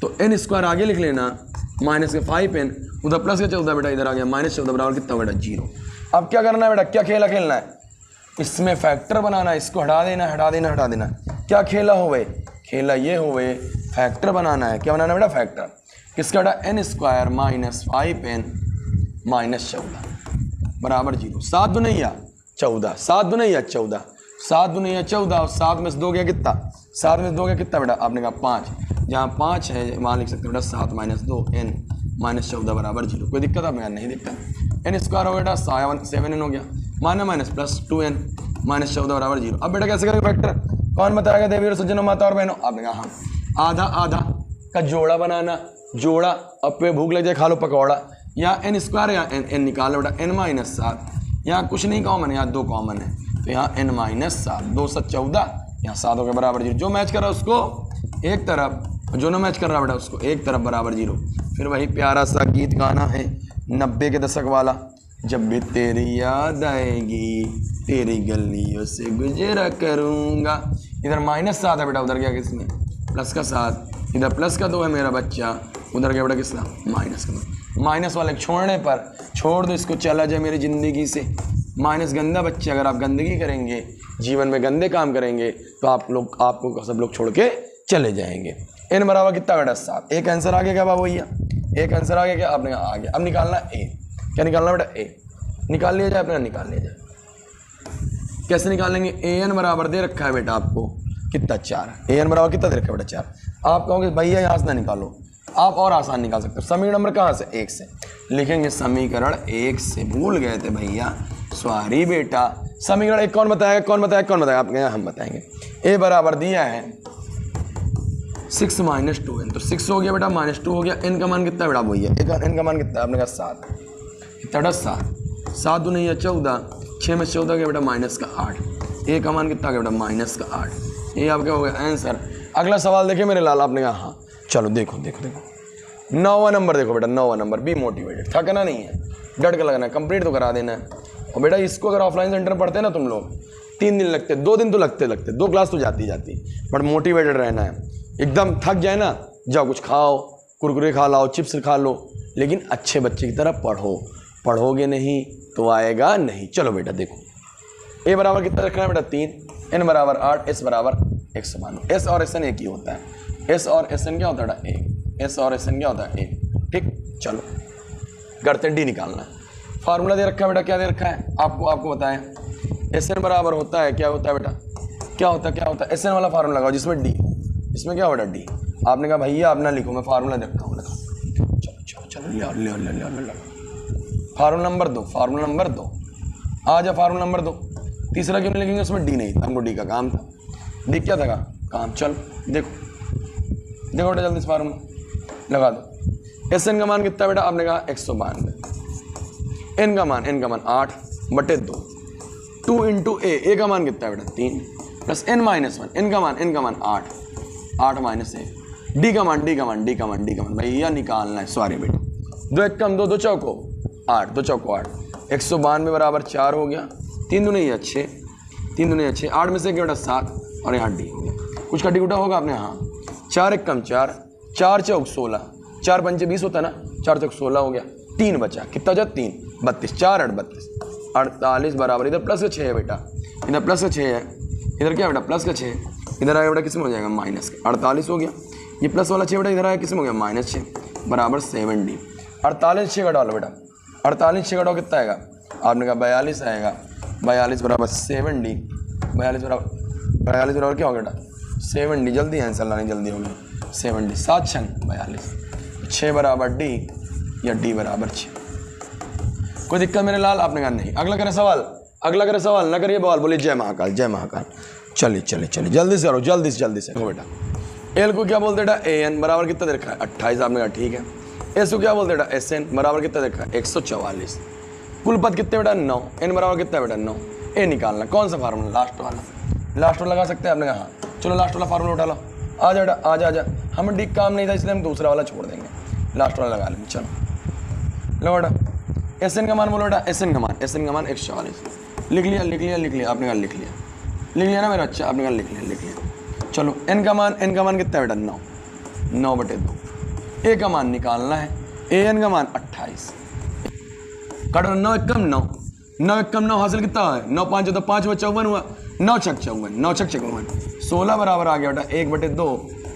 तो n² आगे लिख लेना, माइनस के 5n, उधर प्लस के 14 बेटा इधर आ गया -14 बराबर कितना बेटा 0। अब क्या करना है बेटा, क्या खेला खेलना है, इसमें फैक्टर बनाना है, इसको हटा देना। क्या खेला होवे, खेला ये होवे फैक्टर बनाना है। क्या बनाना है बेटा फैक्टर, किसका बेटा n² -5n -14 बराबर 0। 7 दुनिया 14, 7 दुनिया 14, 7 दुनिया 14 और 7 में से 2 गया कितना, 7 में से 2 गया कितना बेटा, आपने कहा 5, जहाँ 5 है वहाँ लिख सकते हो बेटा 7 - 2n -14 बराबर 0। कोई दिक्कत आपने कहा नहीं दिक्कत। n² हो बेटा 7n हो गया, माइनस प्लस 2n -14 बराबर 0। अब बेटा कैसे करेंगे फैक्टर, कौन बताएगा देवी और सज्जनों, माता और बहनों? आपने कहा हाँ। आधा आधा का जोड़ा बनाना, जोड़ा, अब पे भूख लग जाए खा लो पकौड़ा, या n स्क्वायर या n निकालो बेटा, n-7, यहाँ कुछ नहीं कॉमन है, यहाँ 2 कॉमन है, तो यहाँ n-7, 2 7 14, यहाँ 7 के बराबर 0। जो मैच कर रहा है उसको एक तरफ, जो ना मैच कर रहा है बेटा उसको एक तरफ बराबर 0। फिर वही प्यारा सा गीत गाना है 90 के दशक वाला, जब भी तेरी याद आएगी तेरी गलियों से गुजरा करूँगा। इधर -7 है बेटा, उधर गया किसमें प्लस का 7, इधर प्लस का 2 है मेरा बच्चा, उधर गया बेटा किसका माइनस का 2। माइनस वाले छोड़ने पर छोड़ दो इसको, चला जाए मेरी ज़िंदगी से। माइनस गंदा बच्चे, अगर आप गंदगी करेंगे, जीवन में गंदे काम करेंगे तो आपको सब लोग छोड़ के चले जाएंगे। n बराबर कितना बेटा 7। एक आंसर आ गया क्या बाबू भैया, एक आंसर आ गया क्या? आपने कहा आ गया। अब निकालना a, क्या निकालना बेटा a, निकाल लिया जाए, अपने निकाल लिया जाए। कैसे निकालेंगे? an बराबर दे रखा है बेटा आपको कितना 4, an बराबर कितना दे रखा है बेटा 4। आप कहोगे भैया यहाँ से ना निकालो, आप और आसान निकाल सकते हो। समीकरण नंबर कहाँ से? 1 से। लिखेंगे समीकरण 1 से, भूल गए थे भैया, सॉरी बेटा। समीकरण 1 कौन बताएगा, कौन बताएगा, कौन बताएगा? आपके यहाँ हम बताएंगे। a बराबर दिया है 6 - 2n, तो 6 हो गया बेटा, -2 हो गया। n का मान कितना है बेटा भैया, n का मान कितना है? आपने कहा 7, कितना 7, 7 दूनी है 14, 6 में 14 गया बेटा -8, a का मान कितना गया बेटा -8। ये आपका हो गया आंसर। अगला सवाल देखिए मेरे लाल, आपने कहा हाँ, चलो देखो देखो देखो 9वां नंबर देखो बेटा, 9वां नंबर। बी मोटिवेटेड, थकना नहीं है, डट के लगना है, कंप्लीट तो करा देना है। और बेटा इसको अगर ऑफलाइन सेंटर में पढ़ते ना तुम लोग, 3 दिन लगते, 2 दिन तो लगते, 2 क्लास तो जाती बट मोटिवेटेड रहना है। एकदम थक जाए ना, जाओ कुछ खाओ, कुरकुरे खा लाओ, चिप्स खा लो, लेकिन अच्छे बच्चे की तरह पढ़ो। पढ़ोगे नहीं तो आएगा नहीं। चलो बेटा देखो, a बराबर कितना रखना है बेटा 3, n बराबर 8, s बराबर 192। s और sn एक ही होता है, s और sn क्या होता है बेटा 1, s और sn क्या होता है 1। ठीक, चलो करते d निकालना है। फार्मूला दे रखा है बेटा, क्या दे रखा है आपको बताएं। sn बराबर होता है, क्या होता है बेटा, क्या होता है sn वाला फार्मूला लगाओ जिसमें d, इसमें क्या बेटा d। आपने कहा भैया आप ना लिखो, मैं फार्मूला दे रखा हूँ, चलो ले फार्मूला नंबर 2, फार्मूला नंबर 2 आ जा, फार्मूला नंबर 2। तीसरा क्यों नहीं लिखेंगे, उसमें डी नहीं था, हमको डी का काम था। डी क्या था काम, चलो देखो बेटा जल्दी से फार्मूला लगा दो। एस एन का मान कितना बेटा, आपने कहा 192। एन का मान 8/2, 2 × ए का मान कितना है बेटा 3, प्लस n-1, एन का मान 8 -1। डी का मान भैया निकालना है, सॉरी बेटा। 2 1 कम 2 2 चौको 8, 2 चौको 8, 192 बराबर 4 हो गया। 3 दूनी 6, 3 दूनी 6, 8 में से बेटा 7, और यहाँ डी हो गया। कुछ कटी कुटा होगा आपने, हाँ। 4 1 कम 4, 4 चौक 16, 4 पंचे 20 होता है ना, 4 चौक 16 हो गया। 3 बचा, कितना बचा 3, 32, 4 8 32, 48 बराबर, इधर प्लस का 6 है बेटा, इधर प्लस का 6 है, इधर क्या बेटा प्लस का 6, इधर आया बेटा किसमें हो जाएगा माइनस का, 48 हो गया। ये प्लस वाला 6 बेटा इधर आया किसमें हो गया -6 बराबर 7D। 48 6 घटाओ बेटा, 48 6 घटाओ कितना आएगा, आपने कहा 42 आएगा। 42 बराबर 7D, 42 बराबर क्या हो गया बेटा 7D। जल्दी आंसर लाने, जल्दी हो गया 7D, 7 6 42, 6 बराबर D या D बराबर 6। कोई दिक्कत मेरे लाल, आपने कहा नहीं। अगला करे सवाल, ना करिए बवाल, बोलिए जय महाकाल, जय महाकाल। चलिए जल्दी से करो, जल्दी से देखो बेटा। एल को क्या बोलते बेटा AN बराबर कितना दे रखा है 28, आपने कहा ठीक है। एस को क्या बोलते बेटा SN बराबर कितना दे रखा है 144। कुल पद कितने बेटा 9, n बराबर कितना बेटा 9। ए निकालना, कौन सा फार्मूला, लास्ट वाला लगा सकते हैं, आपने कहा चलो लास्ट वाला फार्मूला उठा लो। आ जा बेटा, आ। हमें डी काम नहीं था इसलिए हम दूसरा वाला छोड़ देंगे, लास्ट वाला लगा लेंगे। चलो लो बेटा, SN का मान बोलो बेटा, SN का मान 144। लिख लिया, आपने कहा लिख लिया ना मेरा अच्छा, आपने कहा लिख लिया। चलो n का मान कितना है बेटा 9/2। a का मान निकालना है, AN का मान 28। काटो 9 1 कम 9 हासिल कितना है 9 5 तो 5 54 हुआ, 9 छक 54, 16 बराबर आ गया बेटा 1/2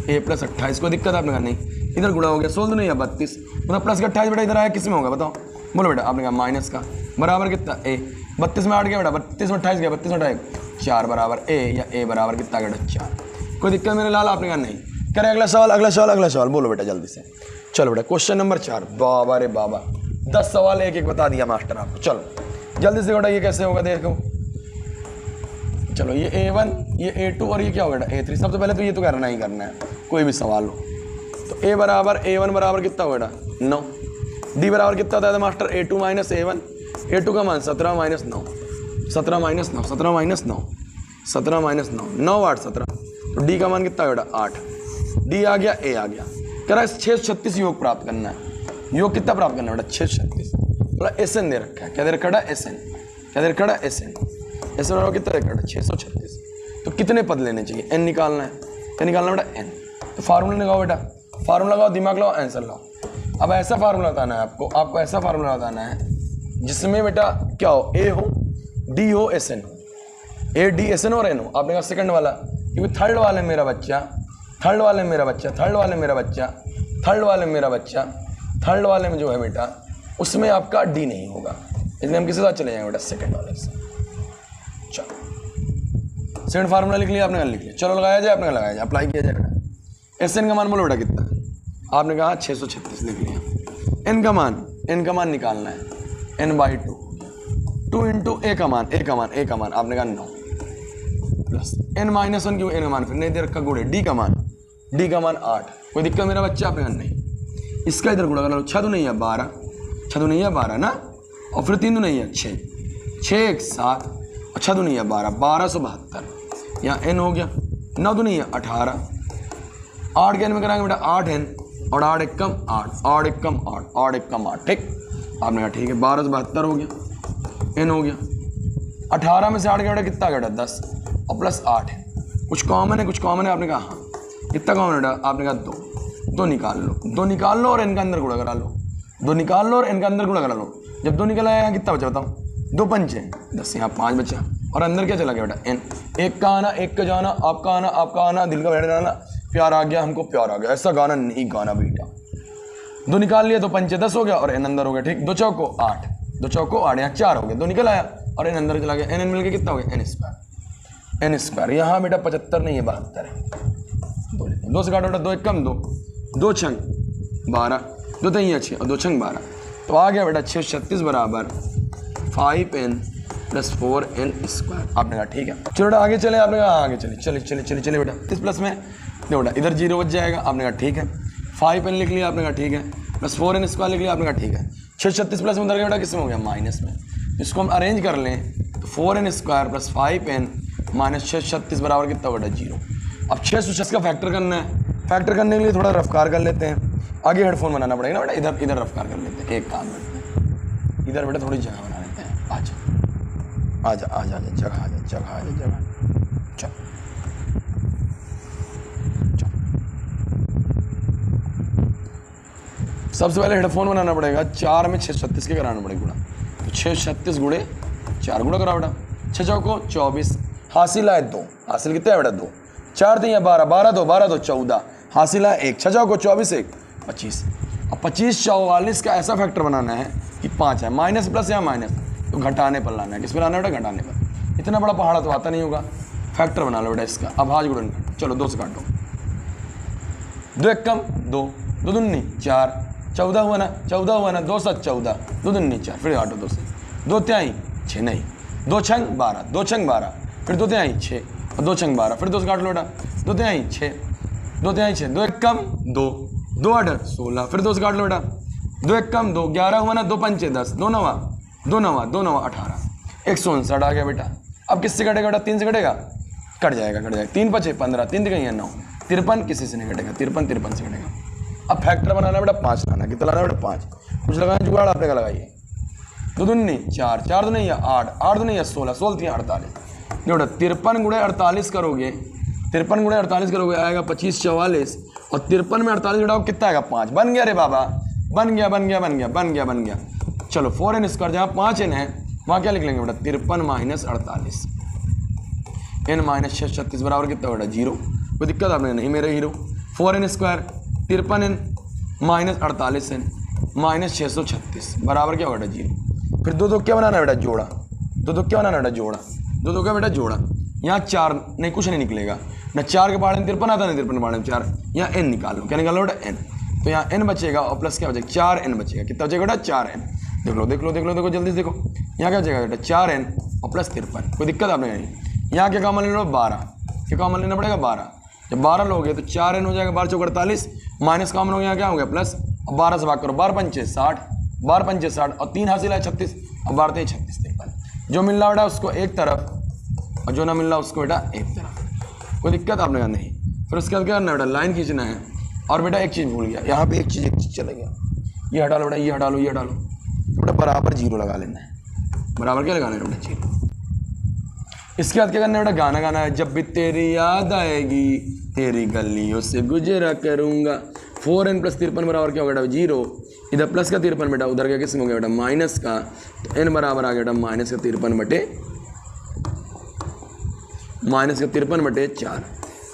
a + 28। कोई दिक्कत आपने कहा नहीं, इधर गुणा हो गया 16 नहीं है 32, मतलब प्लस का 28 बेटा इधर आया किस में होगा बताओ, बोलो बेटा। आपने कहा माइनस का बराबर कितना a, 32 में 8 गया बेटा, 32 में 28 गया, 32 में 28 4 बराबर a, या a बराबर कितना बेटा 4। कोई दिक्कत मेरे लाल, आपने कहा नहीं। करें अगला सवाल, बोलो बेटा जल्दी से। चलो बेटा क्वेश्चन नंबर 4, बाबा रे बाबा 10 सवाल एक बता दिया मास्टर आपको। चलो जल्दी से बेटा, ये कैसे होगा देखो। चलो ये A1, ये A2 और ये क्या होगा A3। सबसे पहले तो ये तो करना ही करना है, कोई भी सवाल हो तो A बराबर A1 बराबर कितना होगा 9, D बराबर कितना होता है master A2 minus A1, A2 का मान 17 माइनस 9, 17 माइनस 9, 17 माइनस 9, 17 माइनस 9, 9 8 17, तो D का मान कितना होगा 8, D आ गया, A आ गया। कह रहा है 636 योग प्राप्त करना है। योग कितना प्राप्त करना है बेटा 636, बोला SN दे रखा है, क्या दे रखा है SN, क्या दे रखा है SN, SN बराबर कितना दे रखा है 636। तो कितने पद लेने चाहिए, N निकालना है, क्या निकालना बेटा N। तो फार्मूला लगाओ बेटा, फार्मूला लगाओ, दिमाग लगाओ, आंसर लगाओ। अब ऐसा फार्मूला बताना है आपको ऐसा फार्मूला बताना है जिसमें बेटा क्या हो, A हो, D हो, SN हो, A D SN और N हो। आपने कहा सेकंड वाला, क्योंकि थर्ड वाले मेरा बच्चा, थर्ड वाले मेरा बच्चा, थर्ड वाले मेरा बच्चा, थर्ड वाले मेरा बच्चा, थर्ड वाले में जो है बेटा उसमें आपका D नहीं होगा, इसलिए हम किसी साथ चले जाएंगे बेटा सेकंड वाले से। चलो सेकंड फार्मूला लिख लिया आपने, लिख लिया, चलो लगाया जाए, आपने लगाया जाए, अप्लाई किया जाए बेटा। SN का मान बोलो बेटा कितना, आपने कहा 636 लिख लिया। N का मान निकालना है, N/2, 2 इंटू A का मान आपने कहा 9 प्लस N-1, क्यों N का मान फिर नहीं दे रखा, गुणे D का मान 8। कोई दिक्कत मेरा बच्चा, आपने कहा नहीं। इसका इधर गुणा कर लो, 6 नहीं है 12, 6 नहीं है 12 ना, और फिर 3 नहीं है 6, 6 1 7 और 6 नहीं है 12, 1272। यहाँ N हो गया, 9 नहीं है 18, 8 के N में कराएंगे बेटा 8N और 8 1 कम 8, 8 1 कम 8, 8 1 कम 8, ठीक। आपने कहा ठीक है, 1272 हो गया, N हो गया। 18 में से 8 गया कितना गया 10 और प्लस 8 है, कुछ कॉमन है, आपने कहा हाँ, कितना कॉमन है आपने कहा 2 निकाल लो और N का अंदर गुणा करा लो, 2 निकाल लो और N का अंदर गुणा करा लो। जब 2 निकल आया कितना बचा बताओ, 2 पंचे 10, यहाँ 5 बचा और अंदर क्या चला गया बेटा N। एक का आना, एक का जाना, आपका आना, दिल का बैठना, प्यार आ गया हमको, प्यार आ गया, ऐसा गाना नहीं गाना बेटा। 2 निकाल लिया, 2 पंचे 10 हो गया और N अंदर हो गया, ठीक। 2 चौको 8, 2 चौको 8, यहाँ 4 हो गया, 2 निकल आया और N अंदर चला गया, N मिल के कितना हो गया N स्क्वायर। यहाँ बेटा 75 नहीं है 72 है, 2 से काटो बेटा, 2 1 कम 2, 2 छंग 12, 2 3 6 और 2 छंग 12, तो आ गया बेटा 636 बराबर 5N प्लस 4N स्क्वायर। आपने कहा ठीक है, चलो बेटा आगे चले, आपने कहा आगे चले बेटा। इस प्लस में देखो बेटा इधर 0 बच जाएगा, आपने कहा ठीक है। 5N लिख लिया, आपने कहा ठीक है, प्लस 4N स्क्वायर लिख लिया, आपने कहा ठीक है। 636 प्लस में उधर गया बेटा, किस में हो गया माइनस में। इसको हम अरेंज कर लें तो 4N square plus 5N minus 636 बराबर कितना बेटा 0। अब 636 का फैक्टर करना है, फैक्टर करने के लिए थोड़ा रफ्कार कर लेते हैं, आगे हेडफोन बनाना पड़ेगा ना बेटा, इधर रफ्कार कर लेते हैं। एक काम करते हैं, इधर बेटा थोड़ी जगह बना लेते हैं, आजा जगह चल। सबसे पहले हेडफोन बनाना पड़ेगा, 4 में 636 के कराना पड़ेगा गुणा, तो 636 गुणे 4 गुणा करा बेटा, 6 चौको 24, हासिल आए 2, हासिल कितना है बेटा 2, 4 3 12, 12 2 14, हासिल आए 1, 6 चौको 24 1 25। अब 25 44 का ऐसा फैक्टर बनाना है कि 5 है, माइनस प्लस या माइनस, तो घटाने पर लाना है, किस पर लाना है बेटा घटाने पर। इतना बड़ा पहाड़ा तो आता नहीं होगा, फैक्टर बना लो बेटा इसका। अब भाज गुणन काटो, चलो 2 से काटो, 2 1 कम 2, 2 दूनी 4, 14 हुआ ना, 2 7 14, 2 दूनी 4, फिर काटो 2 से, 2 तिहाई 6 नहीं, 2 छंग 12, 2 छंग 12, फिर 2 तिहाई 6 और 2 छंग 12, फिर 2 से काट लो बेटा, 2 तिहाई 6, 2 तिहाई 6, 2 1 कम 2, 2 8 16, फिर 2 से काट लो बेटा, 2 1 कम 2 11 हुआ ना, 2 पंचे 10, 2 9 18, 159 आ गया बेटा। अब किससे कटेगा बेटा, 3 से कटेगा, कट जाएगा 3 5 15, 3 कहीं है 9, 53 किसी से नहीं कटेगा, 53 से कटेगा। अब फैक्टर बनाना बेटा 5 लाना, कितना लाना बेटा 5, कुछ लगाए जुगाड़ आपने का लगाइए, 2 दूनी 4, 4 दूनी या 8, 8 दूनी या 16, 16 3 48, बेटा 53 गुणे 48 करोगे, 53 गुणे 48 करोगे आएगा 25 44 और 53 में 48 जुड़ाओ कितना आएगा 5, बन गया रे बाबा, बन गया। चलो 4N स्क्वायर जहाँ 5N है वहाँ क्या लिख लेंगे बेटा 53 माइनस 48, N माइनस 636 बराबर कितना बेटा 0। कोई दिक्कत आपने नहीं मेरे hero. 4N square 53N minus 48N minus 636 बराबर क्या बेटा 0। फिर 2 क्या बनाना है बेटा जोड़ा, 2 क्या बनाना बेटा जोड़ा, 2 क्या बेटा जोड़ा। यहाँ 4 नहीं कुछ नहीं निकलेगा ना, 4 के पहाड़े में 53 आता है, 53 के पहाड़े में 4, यहाँ N निकाल लो, क्या निकाल लो बेटा N, तो यहाँ N बचेगा और प्लस क्या बचेगा 4N बचेगा, कितना बचेगा बेटा 4N। देख लो जल्दी से देखो, यहाँ क्या बचेगा बेटा 4N और प्लस 53। कोई दिक्कत आपने नहीं, यहाँ क्या कॉमन ले लो 12, क्या कॉमन लेना पड़ेगा 12। जब 12 लोगे तो 4n हो जाएगा, 12 चौक 48, माइनस कॉमन हो गया, क्या हो गया प्लस। अब 12 से भाग करो, 12 पंचे 60, 12 पंचे 60 और 3 हासिल है 36, अब 12 3 36 53। जो मिल रहा बेटा उसको एक तरफ और जो ना मिल रहा उसको बेटा एक तरफ। कोई दिक्कत आपने कहा नहीं। फिर उसके बाद क्या करना बेटा, लाइन खींचना है। और बेटा एक चीज़ भूल गया, यहाँ पे एक चीज़ चला गया, ये हटा लो बेटा, ये हटा लो, ये हटा लो। तो बेटा बराबर 0 लगा लेना है। बराबर क्या लगाना है बेटा 0। इसके बाद क्या करना है बेटा, गाना गाना है। जब भी तेरी याद आएगी तेरी गलियों से गुजरा करूँगा। 4n + 53 बराबर क्या हो गया बेटा 0। इधर प्लस का 53 बेटा, उधर क्या किस्म हो गया बेटा माइनस का। तो n बराबर आ गया बेटा माइनस का 53 बटे 4।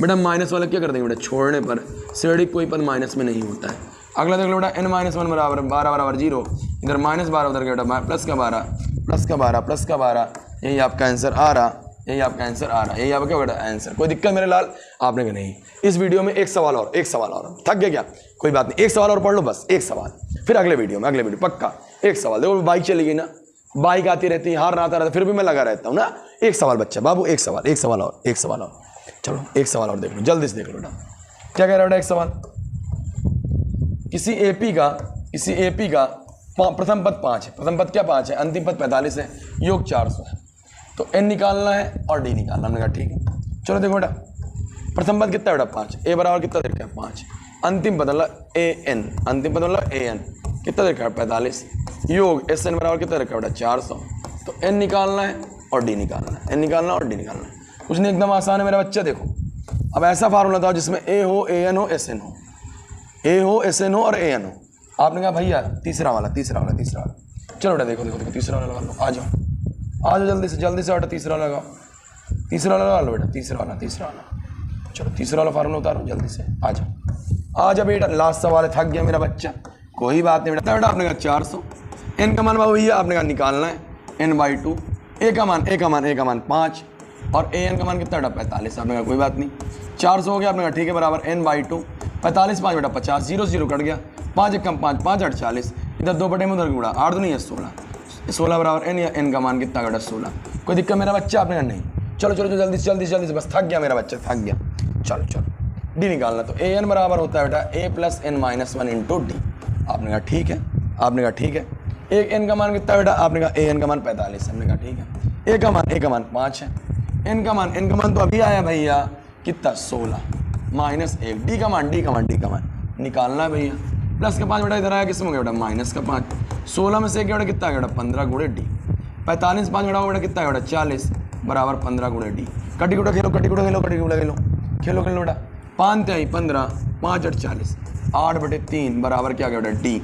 बेटा माइनस वाला क्या कर देंगे बेटा, छोड़ने पर सेडिक कोई पद माइनस में नहीं होता है। अगला देख लो बेटा n-1 बराबर 12 बराबर 0, इधर -12 उधर क्या बेटा प्लस का 12, यही आपका आंसर आ रहा, यही आपका आंसर आ रहा, यही आपका क्या बेटा आंसर। कोई दिक्कत मेरे लाल आपने कहा नहीं। इस वीडियो में एक सवाल और थक गया क्या, कोई बात नहीं, एक सवाल और पढ़ लो बस, एक सवाल, फिर अगले वीडियो पक्का एक सवाल। देखो बाइक चली गई ना, बाइक आती रहती है, हार आता रहता, फिर भी मैं लगा रहता हूँ ना। एक सवाल बच्चा बाबू, एक सवाल और चलो एक सवाल और देख लो, जल्दी से देख लो बेटा। क्या कह रहा है बेटा, एक सवाल, किसी एपी का प्रथम पद 5 है, प्रथम पद क्या 5 है, अंतिम पद 45 है, योग 400 है। तो n निकालना है और d निकालना। हमने कहा ठीक है। चलो देखो बेटा, प्रथम पद कितना बेटा 5, a बराबर कितना देखा है 5, अंतिम पद मतलब an कितना देखा है 45, योग sn बराबर कितना देखा है बेटा 400। तो n निकालना है और d निकालना है, n निकालना और d निकालना है। कुछ नहीं, एकदम आसान है मेरा बच्चा। देखो अब ऐसा फार्मूला था जिसमें a हो, an हो, sn हो, a हो, sn हो और an हो। आपने कहा भैया तीसरा वाला। चलो बेटा देखो तीसरा वाला लगा लो, आ जाओ जल्दी से बेटा, तीसरा लगा लो बेटा, तीसरा वाला। चलो तीसरा वाला फार्मूला उतारो जल्दी से, आ जाओ बेटा। लास्ट सवाल है, थक गया मेरा बच्चा, कोई बात नहीं बेटा। आपने कहा 400, n का मान बाबू भैया आपने कहा निकालना है n/2, a का मान 5 और an का मान कितना बेटा 45। आपने कहा कोई बात नहीं, 400 हो गया। आपने कहा ठीक है, बराबर n/2, 45 5 बेटा 50, 0 कट गया, 5 1 कम 5 5 8 40, इधर 2 बटे में उधर गुणा, 8 2 नहीं है 16 बराबर n, या n का मान कितना बेटा 16। कोई दिक्कत मेरा बच्चा आपने कहा नहीं। चलो जल्दी से, बस थक गया मेरा बच्चा, थक गया। चलो d निकालना। तो an बराबर होता है बेटा a + n-1 इंटू d। आपने कहा ठीक है। एक n का मान कितना बेटा, आपने कहा an का मान 45। हमने कहा ठीक है। a का मान 5 है, n का मान तो अभी आया भैया कितना 16 माइनस 1, d का मान निकालना है भैया। प्लस का 5 बेटा इधर आया, किस में हो गया बेटा माइनस का 5। 16 में से एक बेटा कितना गया बेटा 15 गुणे d। 45 5 बेटा कितना है बेटा 40 बराबर 15 गुणे d। कटी गुड़ा खेलो बेटा। 5 3 15, 5 8 40, 8/3 बराबर क्या गया बेटा d।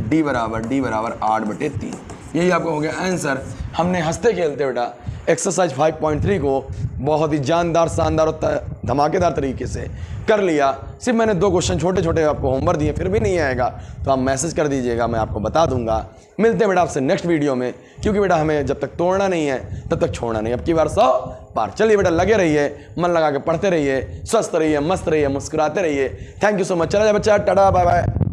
d बराबर 8/3। यही आपको हो गया आंसर। हमने हंसते खेलते बेटा एक्सरसाइज 5.3 को बहुत ही जानदार, शानदार और धमाकेदार तरीके से कर लिया। सिर्फ मैंने 2 क्वेश्चन छोटे आपको होमवर्क दिए, फिर भी नहीं आएगा तो आप मैसेज कर दीजिएगा, मैं आपको बता दूंगा। मिलते हैं बेटा आपसे नेक्स्ट वीडियो में, क्योंकि बेटा हमें जब तक तोड़ना नहीं है तब तक छोड़ना नहीं। अब की बार 100 बार। चलिए बेटा लगे रहिए, मन लगा के पढ़ते रहिए, स्वस्थ रहिए, मस्त रहिए, मुस्कुराते रहिए। Thank you so much. चला जाए बच्चा, टाटा बाय बाय।